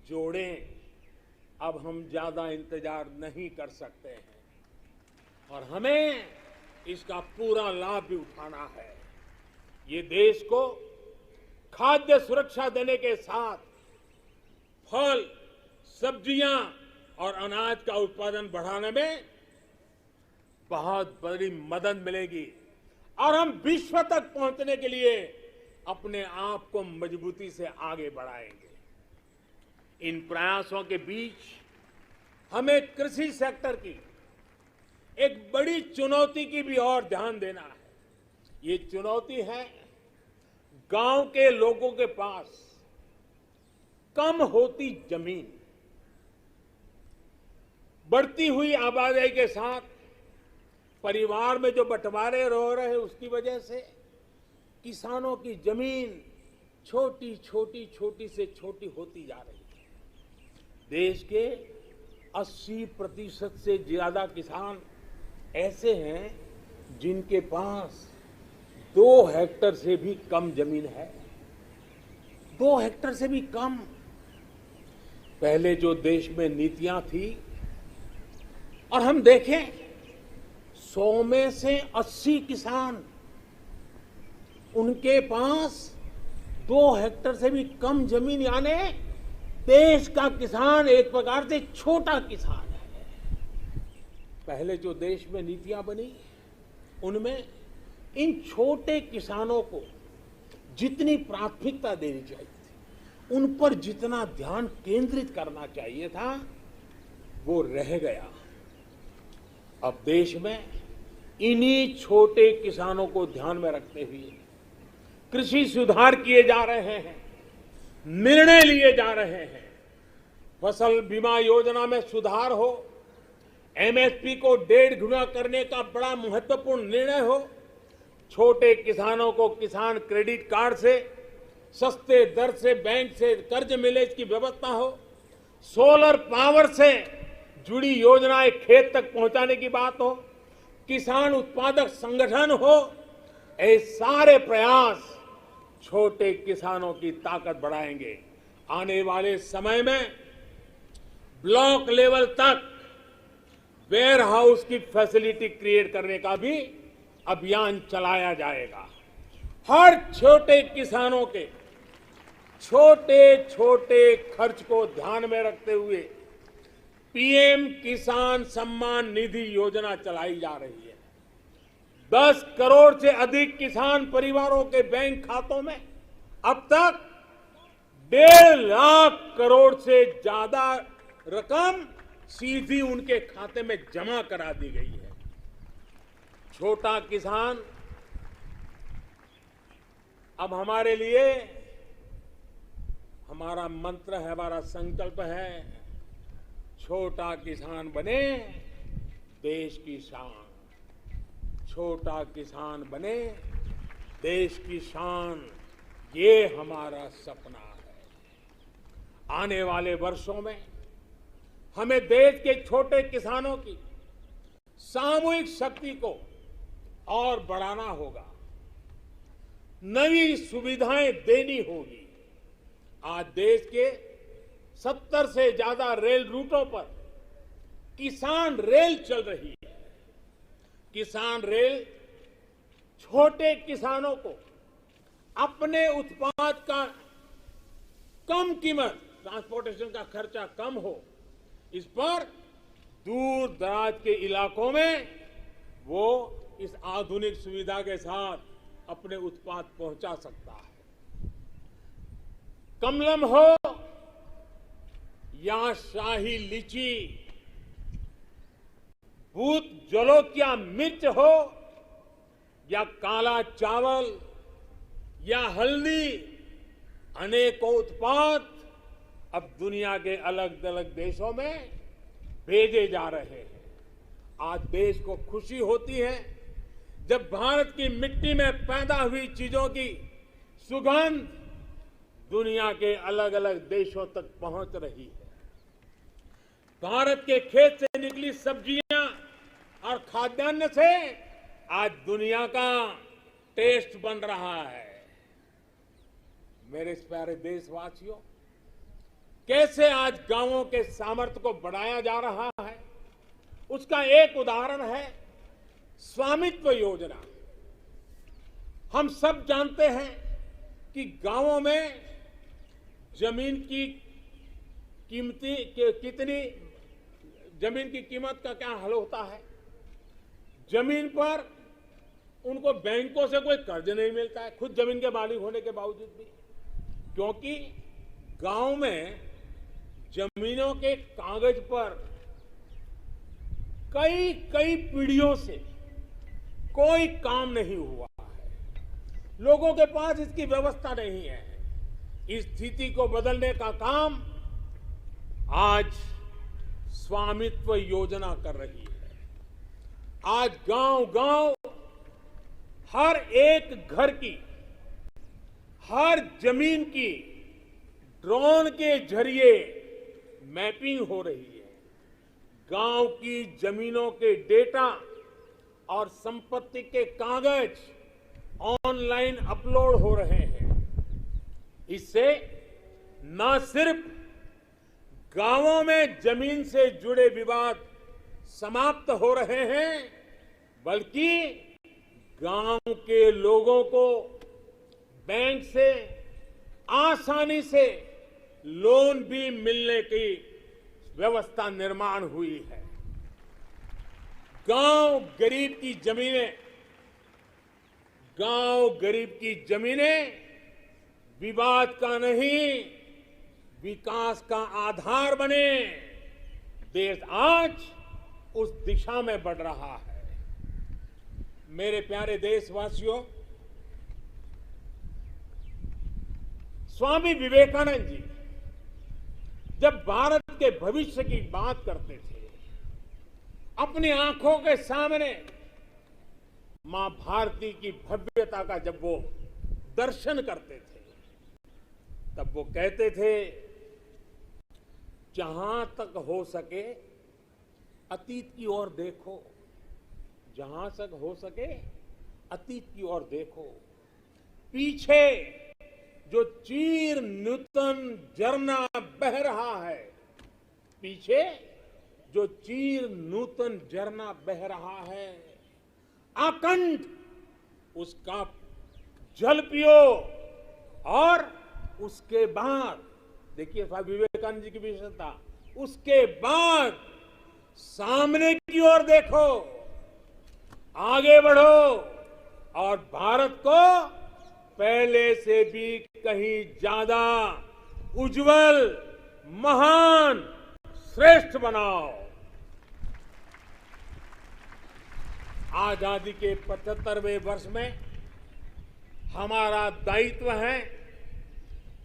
जोड़ें। अब हम ज्यादा इंतजार नहीं कर सकते हैं और हमें इसका पूरा लाभ भी उठाना है। ये देश को खाद्य सुरक्षा देने के साथ फल, सब्जियां और अनाज का उत्पादन बढ़ाने में बहुत बड़ी मदद मिलेगी और हम विश्व तक पहुंचने के लिए अपने आप को मजबूती से आगे बढ़ाएंगे। इन प्रयासों के बीच हमें कृषि सेक्टर की एक बड़ी चुनौती की भी और ध्यान देना है। ये चुनौती है गांव के लोगों के पास कम होती जमीन। बढ़ती हुई आबादी के साथ परिवार में जो बंटवारे हो रहे हैं उसकी वजह से किसानों की जमीन छोटी छोटी से छोटी होती जा रही है। देश के 80% से ज्यादा किसान ऐसे हैं जिनके पास 2 हेक्टेयर से भी कम जमीन है। 2 हेक्टेयर से भी कम। पहले जो देश में नीतियां थी और हम देखें 100 में से 80 किसान उनके पास 2 हेक्टेयर से भी कम जमीन, यानी देश का किसान एक प्रकार से छोटा किसान है। पहले जो देश में नीतियां बनी उनमें इन छोटे किसानों को जितनी प्राथमिकता देनी चाहिए थी, उन पर जितना ध्यान केंद्रित करना चाहिए था, वो रह गया। अब देश में इन्हीं छोटे किसानों को ध्यान में रखते हुए कृषि सुधार किए जा रहे हैं, निर्णय लिए जा रहे हैं। फसल बीमा योजना में सुधार हो, एमएसपी को 1.5 गुना करने का बड़ा महत्वपूर्ण निर्णय हो, छोटे किसानों को किसान क्रेडिट कार्ड से सस्ते दर से बैंक से कर्ज मिले इसकी व्यवस्था हो, सोलर पावर से जुड़ी योजनाएं खेत तक पहुंचाने की बात हो, किसान उत्पादक संगठन हो। ये सारे प्रयास छोटे किसानों की ताकत बढ़ाएंगे। आने वाले समय में ब्लॉक लेवल तक वेयर हाउस की फैसिलिटी क्रिएट करने का भी अभियान चलाया जाएगा। हर छोटे किसानों के छोटे छोटे खर्च को ध्यान में रखते हुए पीएम किसान सम्मान निधि योजना चलाई जा रही है। 10 करोड़ से अधिक किसान परिवारों के बैंक खातों में अब तक 1.5 लाख करोड़ से ज्यादा रकम सीधी उनके खाते में जमा करा दी गई है। छोटा किसान अब हमारे लिए, हमारा मंत्र है, हमारा संकल्प है, छोटा किसान बने देश की शान। छोटा किसान बने देश की शान, ये हमारा सपना है। आने वाले वर्षों में हमें देश के छोटे किसानों की सामूहिक शक्ति को और बढ़ाना होगा, नई सुविधाएं देनी होगी। आज देश के 70 से ज्यादा रेल रूटों पर किसान रेल चल रही है। किसान रेल छोटे किसानों को अपने उत्पाद का कम कीमत, ट्रांसपोर्टेशन का खर्चा कम हो, इस पर दूर दराज के इलाकों में वो इस आधुनिक सुविधा के साथ अपने उत्पाद पहुंचा सकता है। कमलम हो या शाही लीची, भूत जलोकिया मिर्च हो या काला चावल या हल्दी, अनेकों उत्पाद अब दुनिया के अलग अलग देशों में भेजे जा रहे हैं। आज देश को खुशी होती है जब भारत की मिट्टी में पैदा हुई चीजों की सुगंध दुनिया के अलग अलग देशों तक पहुंच रही है। भारत के खेत से निकली सब्जियां और खाद्यान्न से आज दुनिया का टेस्ट बन रहा है। मेरे प्यारे देशवासियों, कैसे आज गांवों के सामर्थ्य को बढ़ाया जा रहा है, उसका एक उदाहरण है स्वामित्व योजना। हम सब जानते हैं कि गांवों में जमीन की जमीन की कीमत का क्या हल होता है। जमीन पर उनको बैंकों से कोई कर्ज नहीं मिलता है, खुद जमीन के मालिक होने के बावजूद भी, क्योंकि गांव में जमीनों के कागज पर कई कई पीढ़ियों से कोई काम नहीं हुआ है। लोगों के पास इसकी व्यवस्था नहीं है। इस स्थिति को बदलने का काम आज स्वामित्व योजना कर रही है। आज गांव-गांव हर एक घर की, हर जमीन की ड्रोन के जरिए मैपिंग हो रही है। गांव की जमीनों के डेटा और संपत्ति के कागज ऑनलाइन अपलोड हो रहे हैं। इससे न सिर्फ गांवों में जमीन से जुड़े विवाद समाप्त हो रहे हैं, बल्कि गांव के लोगों को बैंक से आसानी से लोन भी मिलने की व्यवस्था निर्माण हुई है। गांव गरीब की जमीनें विवाद का नहीं, विकास का आधार बने। देश आज उस दिशा में बढ़ रहा है। मेरे प्यारे देशवासियों, स्वामी विवेकानंद जी जब भारत के भविष्य की बात करते थे, अपनी आंखों के सामने मां भारती की भव्यता का जब वो दर्शन करते थे, तब वो कहते थे, जहां तक हो सके अतीत की ओर देखो, जहां तक हो सके अतीत की ओर देखो। पीछे जो चीर नूतन झरना बह रहा है, पीछे जो चीर नूतन झरना बह रहा है, आकंठ उसका जल पियो। और उसके बाद देखिए स्वामी विवेकानंद जी की विशेषता, उसके बाद सामने की ओर देखो, आगे बढ़ो और भारत को पहले से भी कहीं ज्यादा उज्जवल, महान, श्रेष्ठ बनाओ। आजादी के 75वें वर्ष में हमारा दायित्व है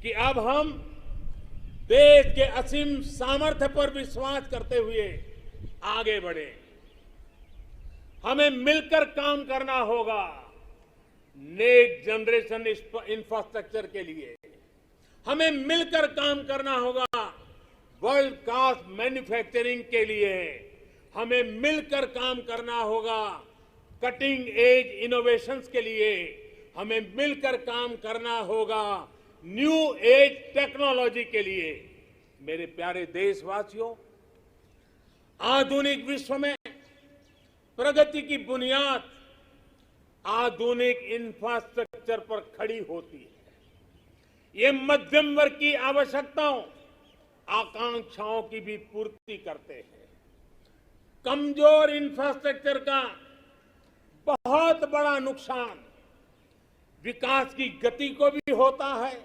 कि अब हम देश के असीम सामर्थ्य पर विश्वास करते हुए आगे बढ़े। हमें मिलकर काम करना होगा नेक्स्ट जनरेशन इंफ्रास्ट्रक्चर के लिए। हमें मिलकर काम करना होगा वर्ल्ड क्लास मैन्युफैक्चरिंग के लिए। हमें मिलकर काम करना होगा कटिंग एज इनोवेशंस के लिए। हमें मिलकर काम करना होगा न्यू एज टेक्नोलॉजी के लिए। मेरे प्यारे देशवासियों, आधुनिक विश्व में प्रगति की बुनियाद आधुनिक इंफ्रास्ट्रक्चर पर खड़ी होती है। ये मध्यम वर्ग की आवश्यकताओं, आकांक्षाओं की भी पूर्ति करते हैं। कमजोर इंफ्रास्ट्रक्चर का बहुत बड़ा नुकसान विकास की गति को भी होता है,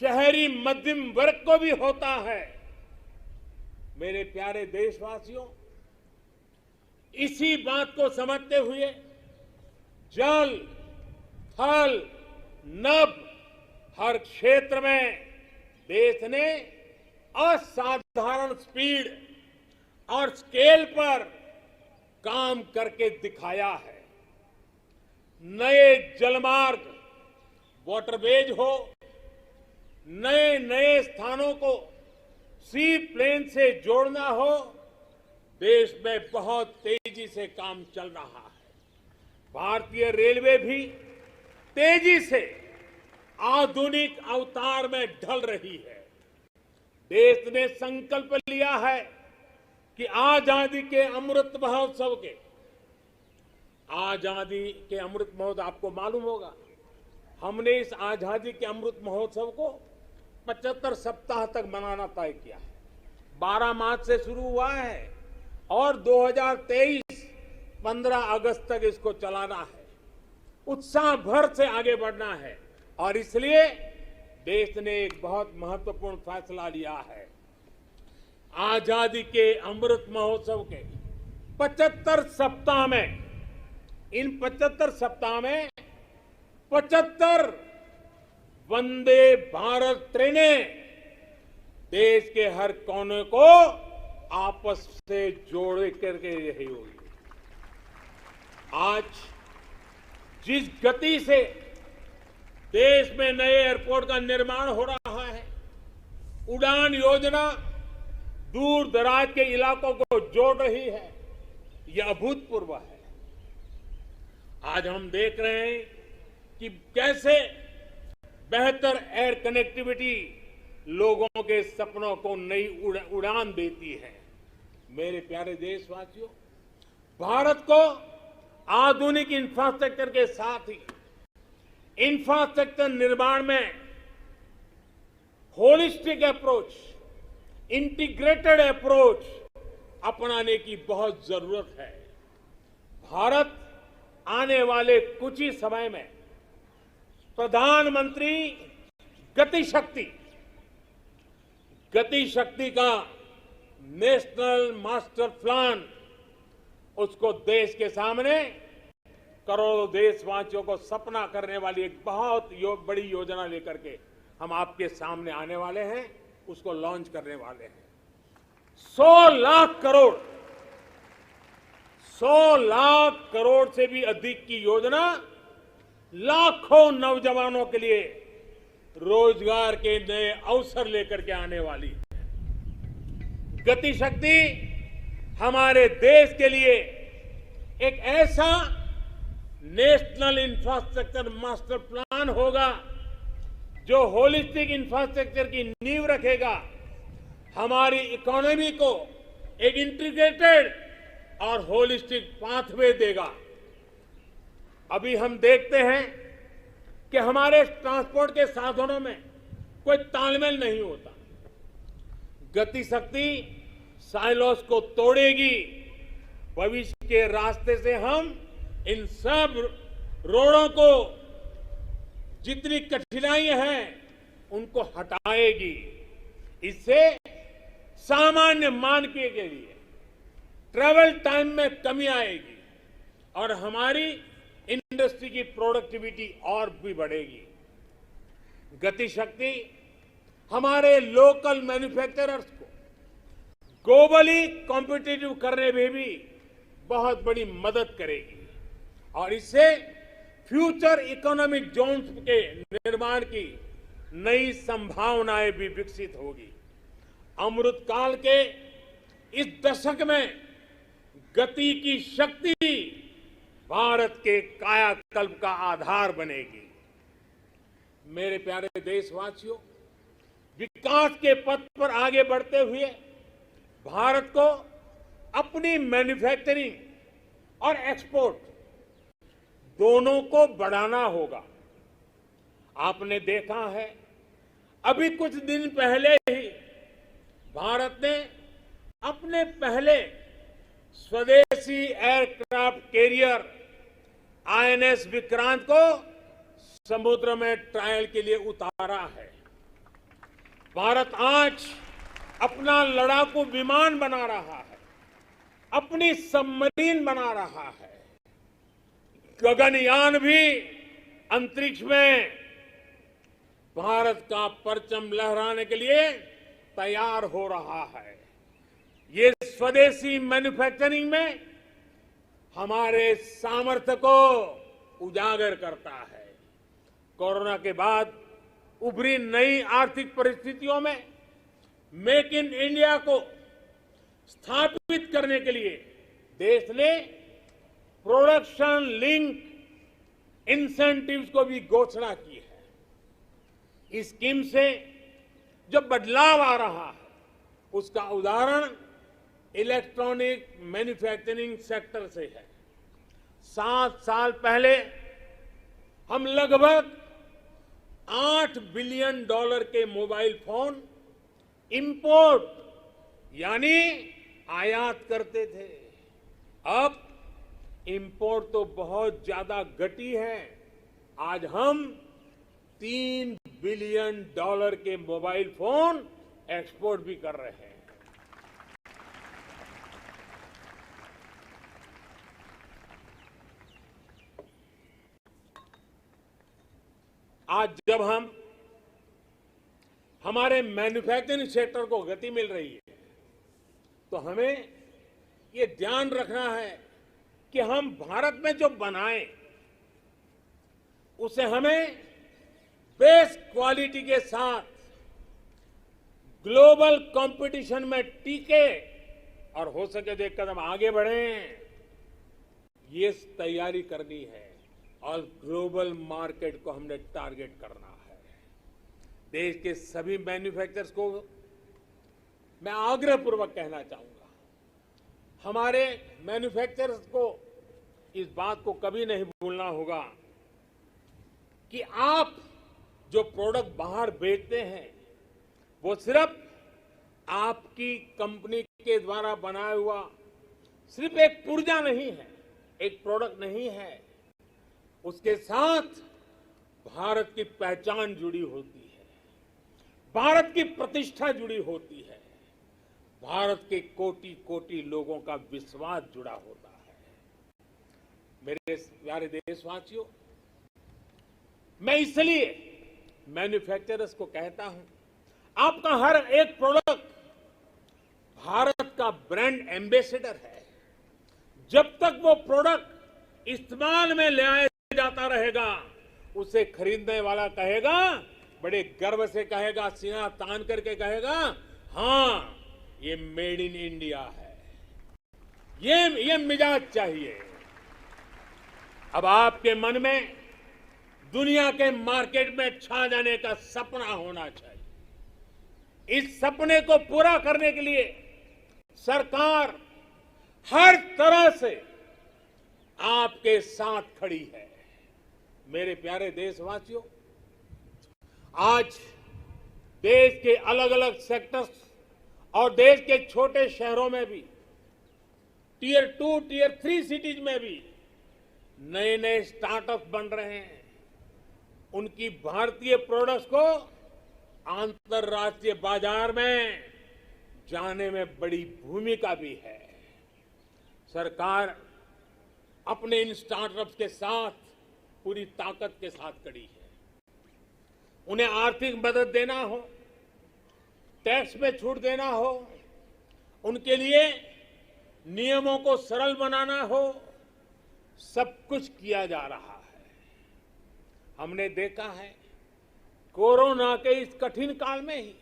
शहरी मध्यम वर्ग को भी होता है। मेरे प्यारे देशवासियों, इसी बात को समझते हुए जल, थल, नभ हर क्षेत्र में देश ने असाधारण स्पीड और स्केल पर काम करके दिखाया है। नए जलमार्ग, वाटरवेज हो, नए नए स्थानों को सी प्लेन से जोड़ना हो, देश में बहुत तेजी से काम चल रहा है। भारतीय रेलवे भी तेजी से आधुनिक अवतार में ढल रही है। देश ने संकल्प लिया है कि आजादी के अमृत महोत्सव आपको मालूम होगा, हमने इस आजादी के अमृत महोत्सव को 75 सप्ताह तक मनाना तय किया है। 12 मार्च से शुरू हुआ है और 2023 15 अगस्त तक इसको चलाना है। उत्साह भर से आगे बढ़ना है और इसलिए देश ने एक बहुत महत्वपूर्ण फैसला लिया है। आजादी के अमृत महोत्सव के 75 सप्ताह में, इन 75 सप्ताह में 75 वंदे भारत ट्रेनें देश के हर कोने को आपस से जोड़ करके रही होगी। आज जिस गति से देश में नए एयरपोर्ट का निर्माण हो रहा है, उड़ान योजना दूर दराज के इलाकों को जोड़ रही है, यह अभूतपूर्व है। आज हम देख रहे हैं कि कैसे बेहतर एयर कनेक्टिविटी लोगों के सपनों को नई उड़ान देती है। मेरे प्यारे देशवासियों, भारत को आधुनिक इंफ्रास्ट्रक्चर के साथ ही इंफ्रास्ट्रक्चर निर्माण में होलिस्टिक अप्रोच, इंटीग्रेटेड अप्रोच अपनाने की बहुत जरूरत है। भारत आने वाले कुछ ही समय में प्रधानमंत्री गति शक्ति का नेशनल मास्टर प्लान, उसको देश के सामने करोड़ों देशवासियों को सपना करने वाली एक बहुत बड़ी योजना लेकर के हम आपके सामने आने वाले हैं, उसको लॉन्च करने वाले हैं। 100 लाख करोड़ से भी अधिक की योजना लाखों नौजवानों के लिए रोजगार के नए अवसर लेकर के आने वाली है। गति शक्ति हमारे देश के लिए एक ऐसा नेशनल इंफ्रास्ट्रक्चर मास्टर प्लान होगा जो होलिस्टिक इंफ्रास्ट्रक्चर की नींव रखेगा, हमारी इकोनॉमी को एक इंटीग्रेटेड और होलिस्टिक पाथवे देगा। अभी हम देखते हैं कि हमारे ट्रांसपोर्ट के साधनों में कोई तालमेल नहीं होता। गति शक्ति साइलोस को तोड़ेगी। भविष्य के रास्ते से हम इन सब रोड़ों को, जितनी कठिनाइयां हैं, उनको हटाएगी। इससे सामान्य मानकीय के लिए ट्रैवल टाइम में कमी आएगी और हमारी इंडस्ट्री की प्रोडक्टिविटी और भी बढ़ेगी। गति शक्ति हमारे लोकल मैन्युफैक्चरर्स को ग्लोबली कॉम्पिटिटिव करने में भी बहुत बड़ी मदद करेगी और इससे फ्यूचर इकोनॉमिक जोन्स के निर्माण की नई संभावनाएं भी विकसित होगी। अमृत काल के इस दशक में गति की शक्ति भारत के कायाकल्प का आधार बनेगी। मेरे प्यारे देशवासियों, विकास के पथ पर आगे बढ़ते हुए भारत को अपनी मैन्युफैक्चरिंग और एक्सपोर्ट दोनों को बढ़ाना होगा। आपने देखा है, अभी कुछ दिन पहले ही भारत ने अपने पहले स्वदेशी एयरक्राफ्ट कैरियर आईएनएस विक्रांत को समुद्र में ट्रायल के लिए उतारा है। भारत आज अपना लड़ाकू विमान बना रहा है, अपनी सबमरीन बना रहा है, गगनयान भी अंतरिक्ष में भारत का परचम लहराने के लिए तैयार हो रहा है। ये स्वदेशी मैन्युफैक्चरिंग में हमारे सामर्थ्य को उजागर करता है। कोरोना के बाद उभरी नई आर्थिक परिस्थितियों में मेक इन इंडिया को स्थापित करने के लिए देश ने प्रोडक्शन लिंक इंसेंटिव्स को भी घोषणा की है। इस स्कीम से जो बदलाव आ रहा है उसका उदाहरण इलेक्ट्रॉनिक मैन्युफैक्चरिंग सेक्टर से है। 7 साल पहले हम लगभग $8 बिलियन के मोबाइल फोन इंपोर्ट यानी आयात करते थे। अब इंपोर्ट तो बहुत ज्यादा घटी है। आज हम $3 बिलियन के मोबाइल फोन एक्सपोर्ट भी कर रहे हैं। आज जब हमारे मैन्युफैक्चरिंग सेक्टर को गति मिल रही है तो हमें ये ध्यान रखना है कि हम भारत में जो बनाएं उसे हमें बेस्ट क्वालिटी के साथ ग्लोबल कंपटीशन में टिके और हो सके तो एक कदम आगे बढ़ें, ये तैयारी करनी है और ग्लोबल मार्केट को हमने टारगेट करना है। देश के सभी मैन्युफैक्चरर्स को मैं आग्रहपूर्वक कहना चाहूंगा, हमारे मैन्युफैक्चरर्स को इस बात को कभी नहीं भूलना होगा कि आप जो प्रोडक्ट बाहर बेचते हैं वो सिर्फ आपकी कंपनी के द्वारा बनाया हुआ सिर्फ एक पुर्जा नहीं है, एक प्रोडक्ट नहीं है। उसके साथ भारत की पहचान जुड़ी होती है, भारत की प्रतिष्ठा जुड़ी होती है, भारत के कोटि कोटि लोगों का विश्वास जुड़ा होता है। मेरे प्यारे देशवासियों, मैं इसलिए मैन्युफैक्चरर्स को कहता हूं, आपका हर एक प्रोडक्ट भारत का ब्रांड एम्बेसडर है। जब तक वो प्रोडक्ट इस्तेमाल में ले आया जाता रहेगा, उसे खरीदने वाला कहेगा, बड़े गर्व से कहेगा, सीना तान करके कहेगा, हाँ ये मेड इन इंडिया है। ये मिजाज चाहिए। अब आपके मन में दुनिया के मार्केट में छा जाने का सपना होना चाहिए। इस सपने को पूरा करने के लिए सरकार हर तरह से आपके साथ खड़ी है। मेरे प्यारे देशवासियों, आज देश के अलग अलग सेक्टर्स और देश के छोटे शहरों में भी, टियर 2, टियर 3 सिटीज में भी नए नए स्टार्टअप बन रहे हैं। उनकी भारतीय प्रोडक्ट्स को अंतर्राष्ट्रीय बाजार में जाने में बड़ी भूमिका भी है। सरकार अपने इन स्टार्टअप्स के साथ पूरी ताकत के साथ खड़ी है। उन्हें आर्थिक मदद देना हो, टैक्स में छूट देना हो, उनके लिए नियमों को सरल बनाना हो, सब कुछ किया जा रहा है। हमने देखा है कोरोना के इस कठिन काल में ही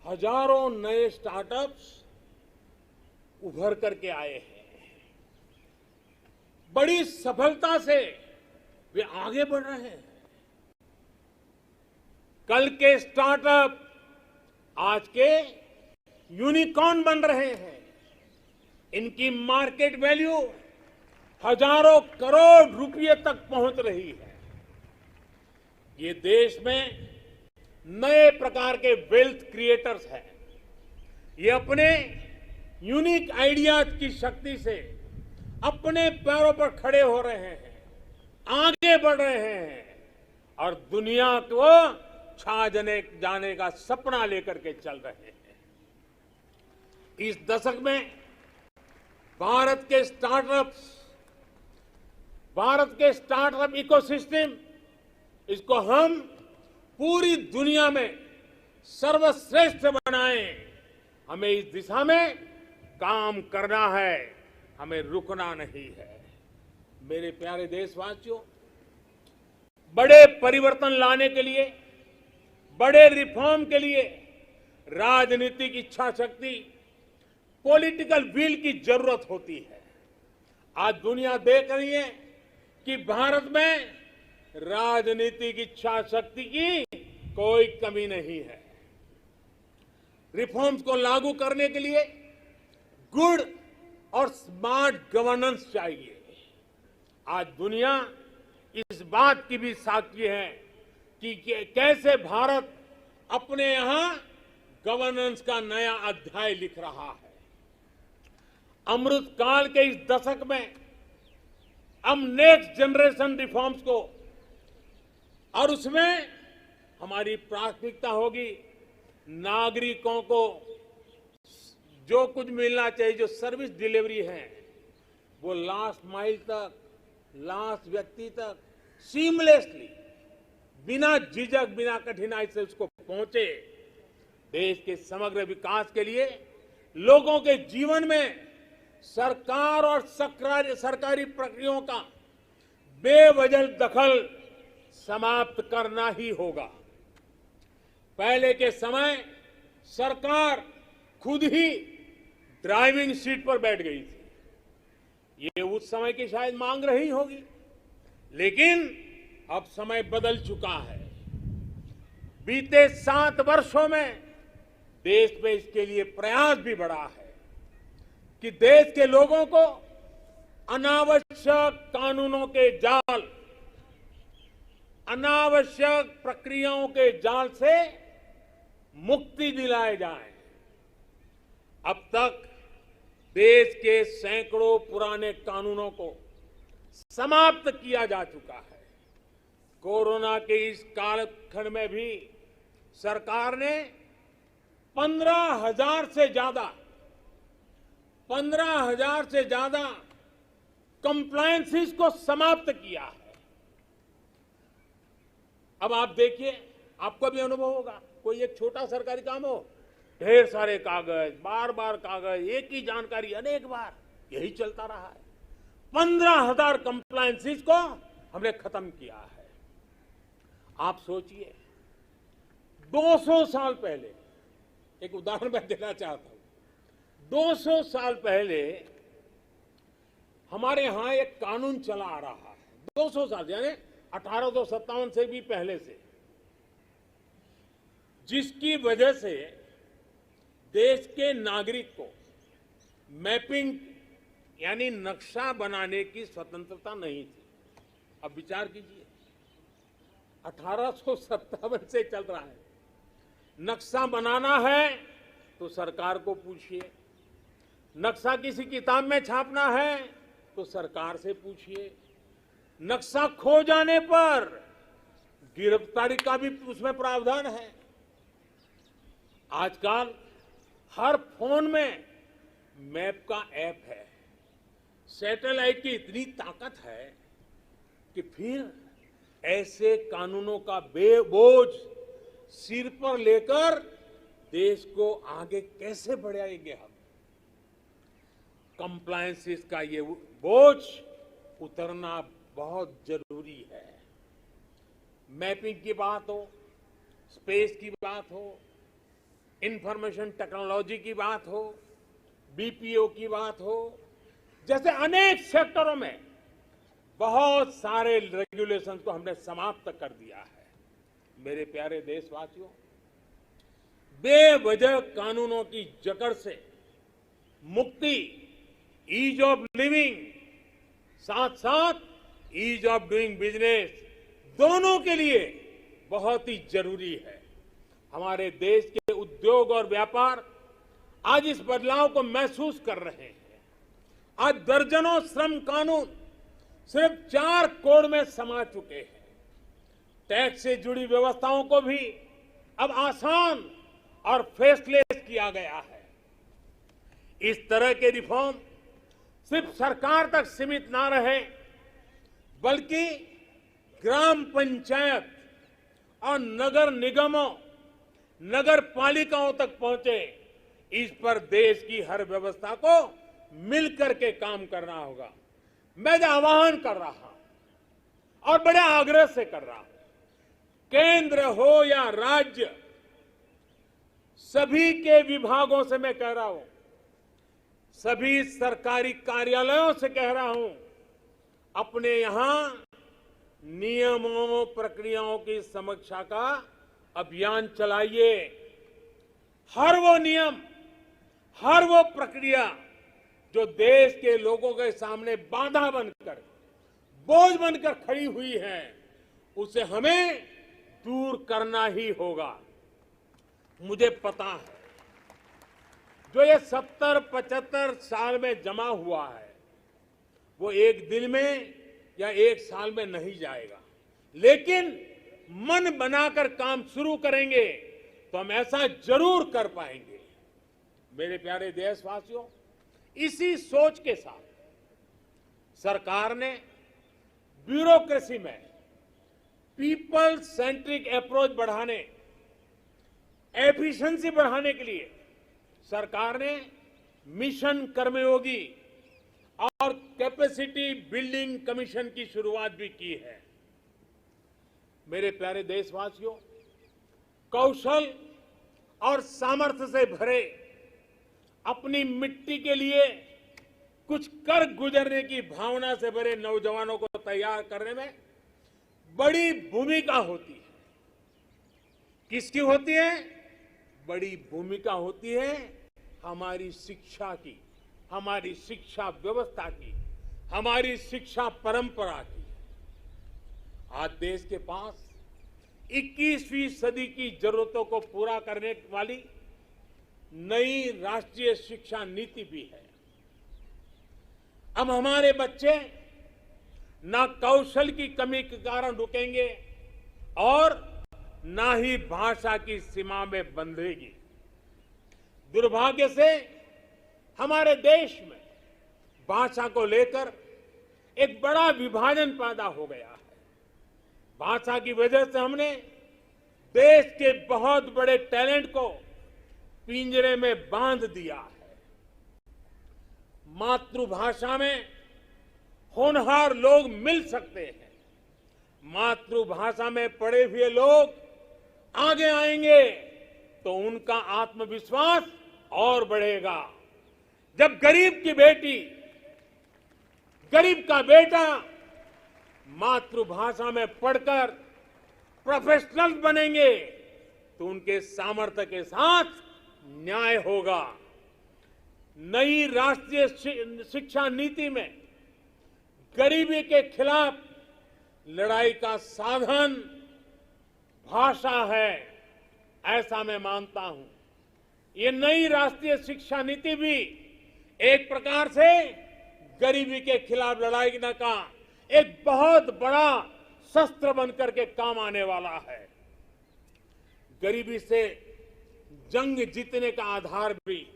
हजारों नए स्टार्टअप्स उभर करके आए हैं। बड़ी सफलता से वे आगे बढ़ रहे हैं। कल के स्टार्टअप आज के यूनिकॉर्न बन रहे हैं। इनकी मार्केट वैल्यू हजारों करोड़ रुपए तक पहुंच रही है। ये देश में नए प्रकार के वेल्थ क्रिएटर्स हैं। ये अपने यूनिक आइडियाज की शक्ति से अपने पैरों पर खड़े हो रहे हैं, आगे बढ़ रहे हैं और दुनिया को छा जाने का सपना लेकर के चल रहे हैं। इस दशक में भारत के स्टार्टअप इकोसिस्टम, इसको हम पूरी दुनिया में सर्वश्रेष्ठ बनाएं। हमें इस दिशा में काम करना है, हमें रुकना नहीं है। मेरे प्यारे देशवासियों, बड़े परिवर्तन लाने के लिए, बड़े रिफॉर्म के लिए राजनीतिक इच्छा शक्ति, पॉलिटिकल विल की जरूरत होती है। आज दुनिया देख रही है कि भारत में राजनीतिक इच्छा शक्ति की कोई कमी नहीं है। रिफॉर्म्स को लागू करने के लिए गुड और स्मार्ट गवर्नेंस चाहिए। आज दुनिया इस बात की भी साक्षी है कि कैसे भारत अपने यहां गवर्नेंस का नया अध्याय लिख रहा है। अमृत काल के इस दशक में हम नेक्स्ट जनरेशन रिफॉर्म्स को, और उसमें हमारी प्राथमिकता होगी नागरिकों को जो कुछ मिलना चाहिए, जो सर्विस डिलीवरी है, वो लास्ट माइल तक, लास्ट व्यक्ति तक सीमलेसली, बिना झिझक, बिना कठिनाई से उसको पहुंचे। देश के समग्र विकास के लिए लोगों के जीवन में सरकार और सरकारी प्रक्रियाओं का बेवजह दखल समाप्त करना ही होगा। पहले के समय सरकार खुद ही ड्राइविंग सीट पर बैठ गई थी। ये उस समय की शायद मांग रही होगी, लेकिन अब समय बदल चुका है। बीते 7 वर्षों में देश में इसके लिए प्रयास भी बढ़ा है कि देश के लोगों को अनावश्यक कानूनों के जाल, अनावश्यक प्रक्रियाओं के जाल से मुक्ति दिलाए जाए। अब तक देश के सैकड़ों पुराने कानूनों को समाप्त किया जा चुका है। कोरोना के इस कालखंड में भी सरकार ने 15,000 से ज्यादा कंप्लायंसेस को समाप्त किया है। अब आप देखिए, आपको भी अनुभव होगा, कोई एक छोटा सरकारी काम हो, ढेर सारे कागज, बार बार कागज, एक ही जानकारी अनेक बार, यही चलता रहा है। 15,000 कंप्लायंसेस को हमने खत्म किया है। आप सोचिए, 200 साल पहले, एक उदाहरण मैं देना चाहता हूं, 200 साल पहले हमारे यहां एक कानून चला आ रहा है। 200 साल यानी 1857 से भी पहले से, जिसकी वजह से देश के नागरिक को मैपिंग यानी नक्शा बनाने की स्वतंत्रता नहीं थी। अब विचार कीजिए, 1857 से चल रहा है। नक्शा बनाना है तो सरकार को पूछिए, नक्शा किसी किताब में छापना है तो सरकार से पूछिए, नक्शा खो जाने पर गिरफ्तारी का भी उसमें प्रावधान है। आजकल हर फोन में मैप का ऐप है। सैटेलाइट की इतनी ताकत है कि फिर ऐसे कानूनों का बोझ सिर पर लेकर देश को आगे कैसे बढ़ाएंगे हम। कंप्लायंसेस का ये बोझ उतरना बहुत जरूरी है। मैपिंग की बात हो, स्पेस की बात हो, इंफॉर्मेशन टेक्नोलॉजी की बात हो, बीपीओ की बात हो, जैसे अनेक सेक्टरों में बहुत सारे रेगुलेशंस को हमने समाप्त कर दिया है। मेरे प्यारे देशवासियों, बेवजह कानूनों की जकड़ से मुक्ति, ईज ऑफ लिविंग, साथ साथ ईज ऑफ डूइंग बिजनेस, दोनों के लिए बहुत ही जरूरी है। हमारे देश के उद्योग और व्यापार आज इस बदलाव को महसूस कर रहे हैं। आज दर्जनों श्रम कानून सिर्फ 4 कोड में समा चुके हैं। टैक्स से जुड़ी व्यवस्थाओं को भी अब आसान और फेसलेस किया गया है। इस तरह के रिफॉर्म सिर्फ सरकार तक सीमित ना रहे, बल्कि ग्राम पंचायत और नगर निगमों, नगर पालिकाओं तक पहुंचे। इस पर देश की हर व्यवस्था को मिलकर के काम करना होगा। मैं जो आह्वान कर रहा हूं और बड़े आग्रह से कर रहा हूं, केंद्र हो या राज्य, सभी के विभागों से मैं कह रहा हूं, सभी सरकारी कार्यालयों से कह रहा हूं, अपने यहां नियमों प्रक्रियाओं की समीक्षा का अभियान चलाइए। हर वो नियम, हर वो प्रक्रिया जो देश के लोगों के सामने बाधा बनकर, बोझ बनकर खड़ी हुई है, उसे हमें दूर करना ही होगा। मुझे पता है जो ये 70-75 साल में जमा हुआ है, वो एक दिन में या एक साल में नहीं जाएगा, लेकिन मन बनाकर काम शुरू करेंगे तो हम ऐसा जरूर कर पाएंगे। मेरे प्यारे देशवासियों, इसी सोच के साथ सरकार ने ब्यूरोक्रेसी में पीपल सेंट्रिक अप्रोच बढ़ाने, एफिशिएंसी बढ़ाने के लिए सरकार ने मिशन कर्मयोगी और कैपेसिटी बिल्डिंग कमीशन की शुरुआत भी की है। मेरे प्यारे देशवासियों, कौशल और सामर्थ्य से भरे, अपनी मिट्टी के लिए कुछ कर गुजरने की भावना से भरे नौजवानों को तैयार करने में बड़ी भूमिका होती है। किसकी होती है? बड़ी भूमिका होती है हमारी शिक्षा की, हमारी शिक्षा व्यवस्था की, हमारी शिक्षा परंपरा की। आज देश के पास 21वीं सदी की जरूरतों को पूरा करने वाली नई राष्ट्रीय शिक्षा नीति भी है। अब हमारे बच्चे ना कौशल की कमी के कारण रुकेंगे और ना ही भाषा की सीमा में बंधेगी। दुर्भाग्य से हमारे देश में भाषा को लेकर एक बड़ा विभाजन पैदा हो गया है। भाषा की वजह से हमने देश के बहुत बड़े टैलेंट को पिंजरे में बांध दिया है। मातृभाषा में होनहार लोग मिल सकते हैं। मातृभाषा में पढ़े हुए लोग आगे आएंगे तो उनका आत्मविश्वास और बढ़ेगा। जब गरीब की बेटी, गरीब का बेटा मातृभाषा में पढ़कर प्रोफेशनल बनेंगे तो उनके सामर्थ्य के साथ न्याय होगा। नई राष्ट्रीय शिक्षा नीति में गरीबी के खिलाफ लड़ाई का साधन भाषा है, ऐसा मैं मानता हूं। ये नई राष्ट्रीय शिक्षा नीति भी एक प्रकार से गरीबी के खिलाफ लड़ाई का एक बहुत बड़ा शस्त्र बनकर के काम आने वाला है। गरीबी से जंग जीतने का आधार भी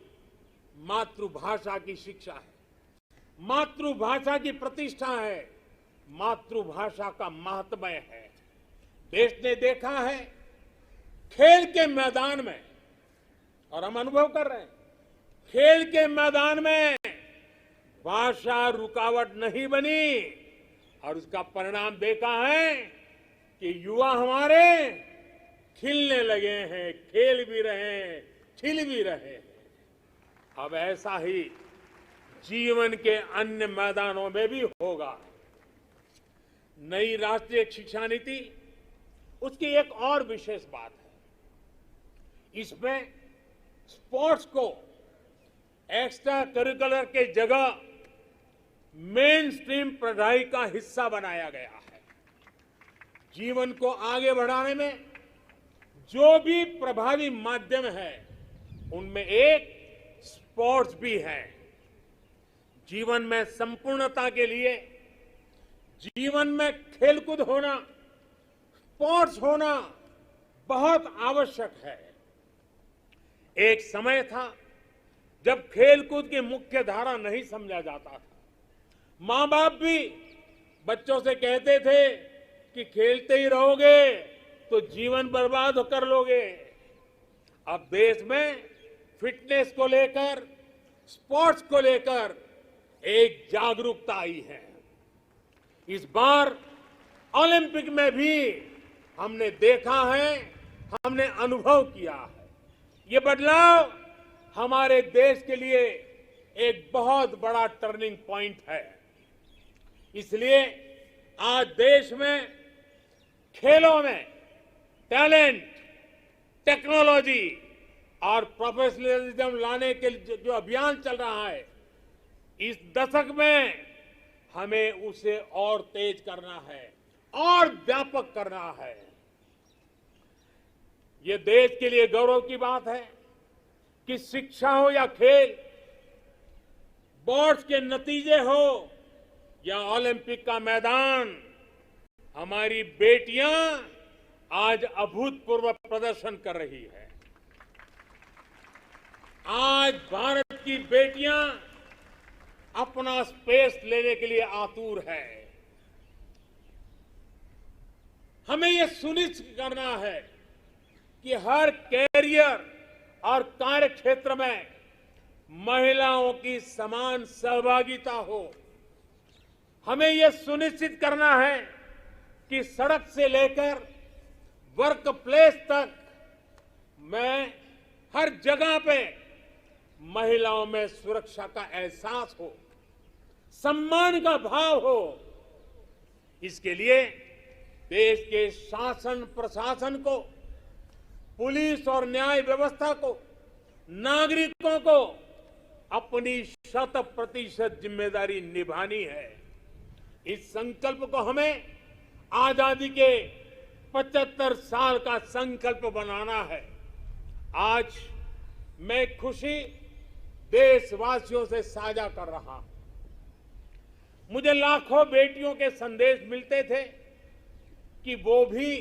मातृभाषा की शिक्षा है, मातृभाषा की प्रतिष्ठा है, मातृभाषा का महात्म्य है। देश ने देखा है खेल के मैदान में, और हम अनुभव कर रहे हैं, खेल के मैदान में भाषा रुकावट नहीं बनी और उसका परिणाम देखा है कि युवा हमारे खिलने लगे हैं, खेल भी रहे हैं, खिल भी रहे हैं। अब ऐसा ही जीवन के अन्य मैदानों में भी होगा। नई राष्ट्रीय शिक्षा नीति, उसकी एक और विशेष बात है, इसमें स्पोर्ट्स को एक्स्ट्रा करिकुलर के जगह मेन स्ट्रीम पढ़ाई का हिस्सा बनाया गया है। जीवन को आगे बढ़ाने में जो भी प्रभावी माध्यम है उनमें एक स्पोर्ट्स भी है। जीवन में संपूर्णता के लिए जीवन में खेलकूद होना, स्पोर्ट्स होना बहुत आवश्यक है। एक समय था जब खेलकूद की मुख्य धारा नहीं समझा जाता था। मां बाप भी बच्चों से कहते थे कि खेलते ही रहोगे तो जीवन बर्बाद कर लोगे। अब देश में फिटनेस को लेकर, स्पोर्ट्स को लेकर एक जागरूकता आई है। इस बार ओलंपिक में भी हमने देखा है, हमने अनुभव किया है। ये बदलाव हमारे देश के लिए एक बहुत बड़ा टर्निंग पॉइंट है। इसलिए आज देश में खेलों में टैलेंट, टेक्नोलॉजी और प्रोफेशनलिज्म लाने के जो अभियान चल रहा है, इस दशक में हमें उसे और तेज करना है और व्यापक करना है। ये देश के लिए गौरव की बात है कि शिक्षा हो या खेल, बोर्ड्स के नतीजे हो या ओलंपिक का मैदान, हमारी बेटियां आज अभूतपूर्व प्रदर्शन कर रही है। आज भारत की बेटियां अपना स्पेस लेने के लिए आतुर है। हमें यह सुनिश्चित करना है कि हर कैरियर और कार्य क्षेत्र में महिलाओं की समान सहभागिता हो। हमें यह सुनिश्चित करना है कि सड़क से लेकर वर्क प्लेस तक में हर जगह पे महिलाओं में सुरक्षा का एहसास हो, सम्मान का भाव हो। इसके लिए देश के शासन प्रशासन को, पुलिस और न्याय व्यवस्था को, नागरिकों को अपनी 100% जिम्मेदारी निभानी है। इस संकल्प को हमें आजादी के 75 साल का संकल्प बनाना है। आज मैं खुशी देशवासियों से साझा कर रहा हूं। मुझे लाखों बेटियों के संदेश मिलते थे कि वो भी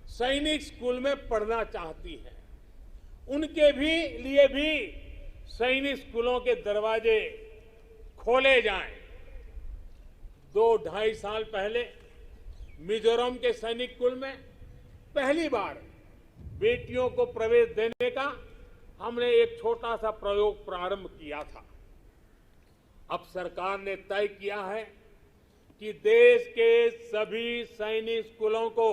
सैनिक स्कूल में पढ़ना चाहती हैं। उनके लिए भी सैनिक स्कूलों के दरवाजे खोले जाएं। 2-2.5 साल पहले मिजोरम के सैनिक स्कूल में पहली बार बेटियों को प्रवेश देने का हमने एक छोटा सा प्रयोग प्रारंभ किया था। अब सरकार ने तय किया है कि देश के सभी सैनिक स्कूलों को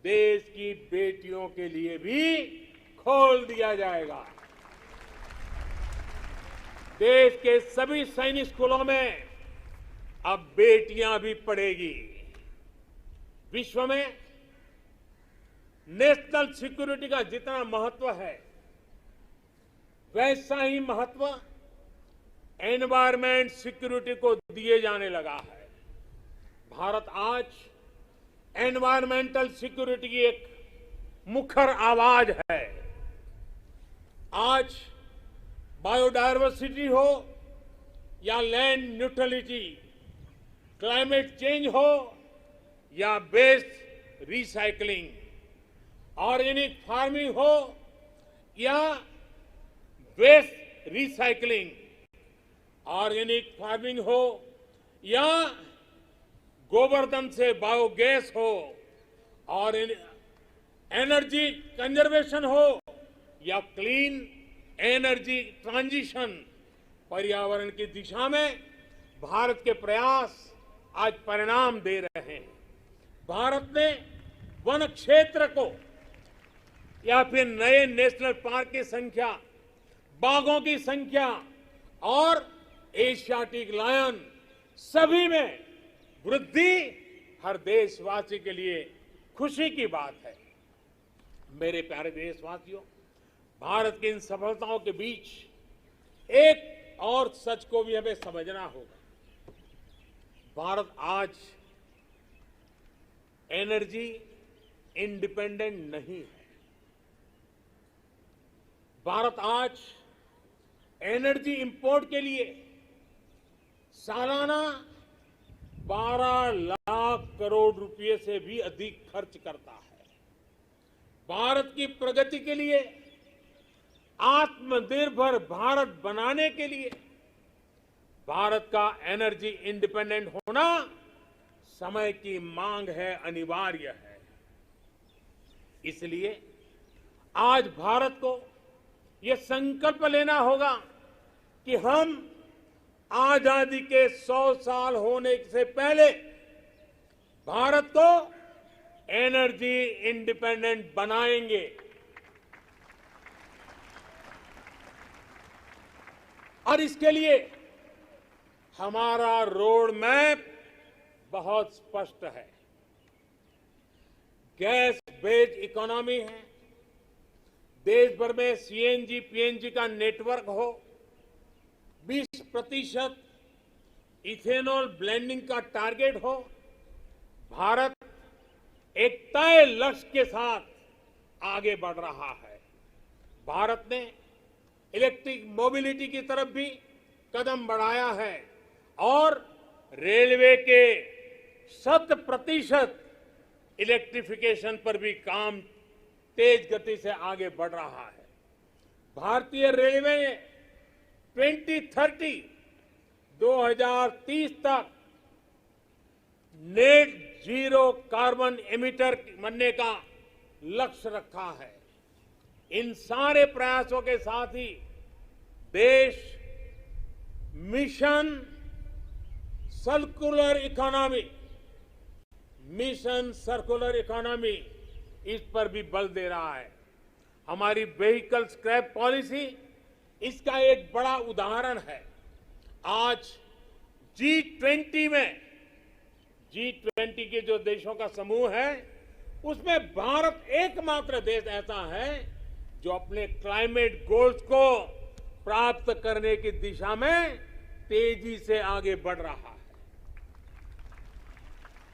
देश की बेटियों के लिए भी खोल दिया जाएगा। देश के सभी सैनिक स्कूलों में अब बेटियां भी पढ़ेगी। विश्व में नेशनल सिक्योरिटी का जितना महत्व है, वैसा ही महत्व एनवायरमेंट सिक्योरिटी को दिए जाने लगा है। भारत आज एनवायरमेंटल सिक्योरिटी की एक मुखर आवाज है। आज बायोडायवर्सिटी हो या लैंड न्यूट्रलिटी, क्लाइमेट चेंज हो या वेस्ट रिसाइकलिंग, ऑर्गेनिक फार्मिंग हो या वेस्ट रिसाइकलिंग, ऑर्गेनिक फार्मिंग हो या गोबरधन से बायोगैस हो और एनर्जी कंजर्वेशन हो या क्लीन एनर्जी ट्रांजिशन, पर्यावरण की दिशा में भारत के प्रयास आज परिणाम दे रहे हैं। भारत ने वन क्षेत्र को या फिर नए नेशनल पार्क की संख्या, बाघों की संख्या और एशियाटिक लायन सभी में वृद्धि हर देशवासी के लिए खुशी की बात है। मेरे प्यारे देशवासियों, भारत की इन सफलताओं के बीच एक और सच को भी हमें समझना होगा। भारत आज एनर्जी इंडिपेंडेंट नहीं है। भारत आज एनर्जी इंपोर्ट के लिए सालाना 12 लाख करोड़ रुपए से भी अधिक खर्च करता है। भारत की प्रगति के लिए, आत्मनिर्भर भारत बनाने के लिए भारत का एनर्जी इंडिपेंडेंट होना समय की मांग है, अनिवार्य है। इसलिए आज भारत को यह संकल्प लेना होगा कि हम आजादी के 100 साल होने से पहले भारत को एनर्जी इंडिपेंडेंट बनाएंगे। और इसके लिए हमारा रोड मैप बहुत स्पष्ट है। गैस बेस्ड इकोनॉमी है, देश भर में सीएनजी पीएनजी का नेटवर्क हो, 20% इथेनॉल ब्लेंडिंग का टारगेट हो। भारत एक तय लक्ष्य के साथ आगे बढ़ रहा है। भारत ने इलेक्ट्रिक मोबिलिटी की तरफ भी कदम बढ़ाया है और रेलवे के 100% इलेक्ट्रिफिकेशन पर भी काम तेज गति से आगे बढ़ रहा है। भारतीय रेलवे ने 2030 तक नेट जीरो कार्बन एमिटर बनने का लक्ष्य रखा है। इन सारे प्रयासों के साथ ही देश मिशन सर्कुलर इकोनॉमी इस पर भी बल दे रहा है। हमारी व्हीकल स्क्रैप पॉलिसी इसका एक बड़ा उदाहरण है। आज G20 के जो देशों का समूह है, उसमें भारत एकमात्र देश ऐसा है जो अपने क्लाइमेट गोल्स को प्राप्त करने की दिशा में तेजी से आगे बढ़ रहा है।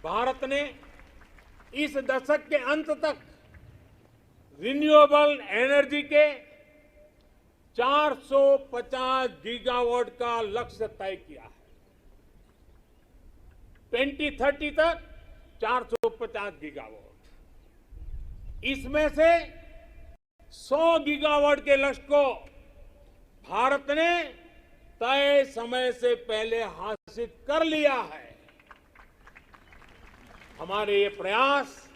भारत ने इस दशक के अंत तक रिन्यूएबल एनर्जी के 450 गीगावाट का लक्ष्य तय किया है। 2030 तक 450 गीगावाट। इसमें से 100 गीगावाट के लक्ष्य को भारत ने तय समय से पहले हासिल कर लिया है। हमारे ये प्रयास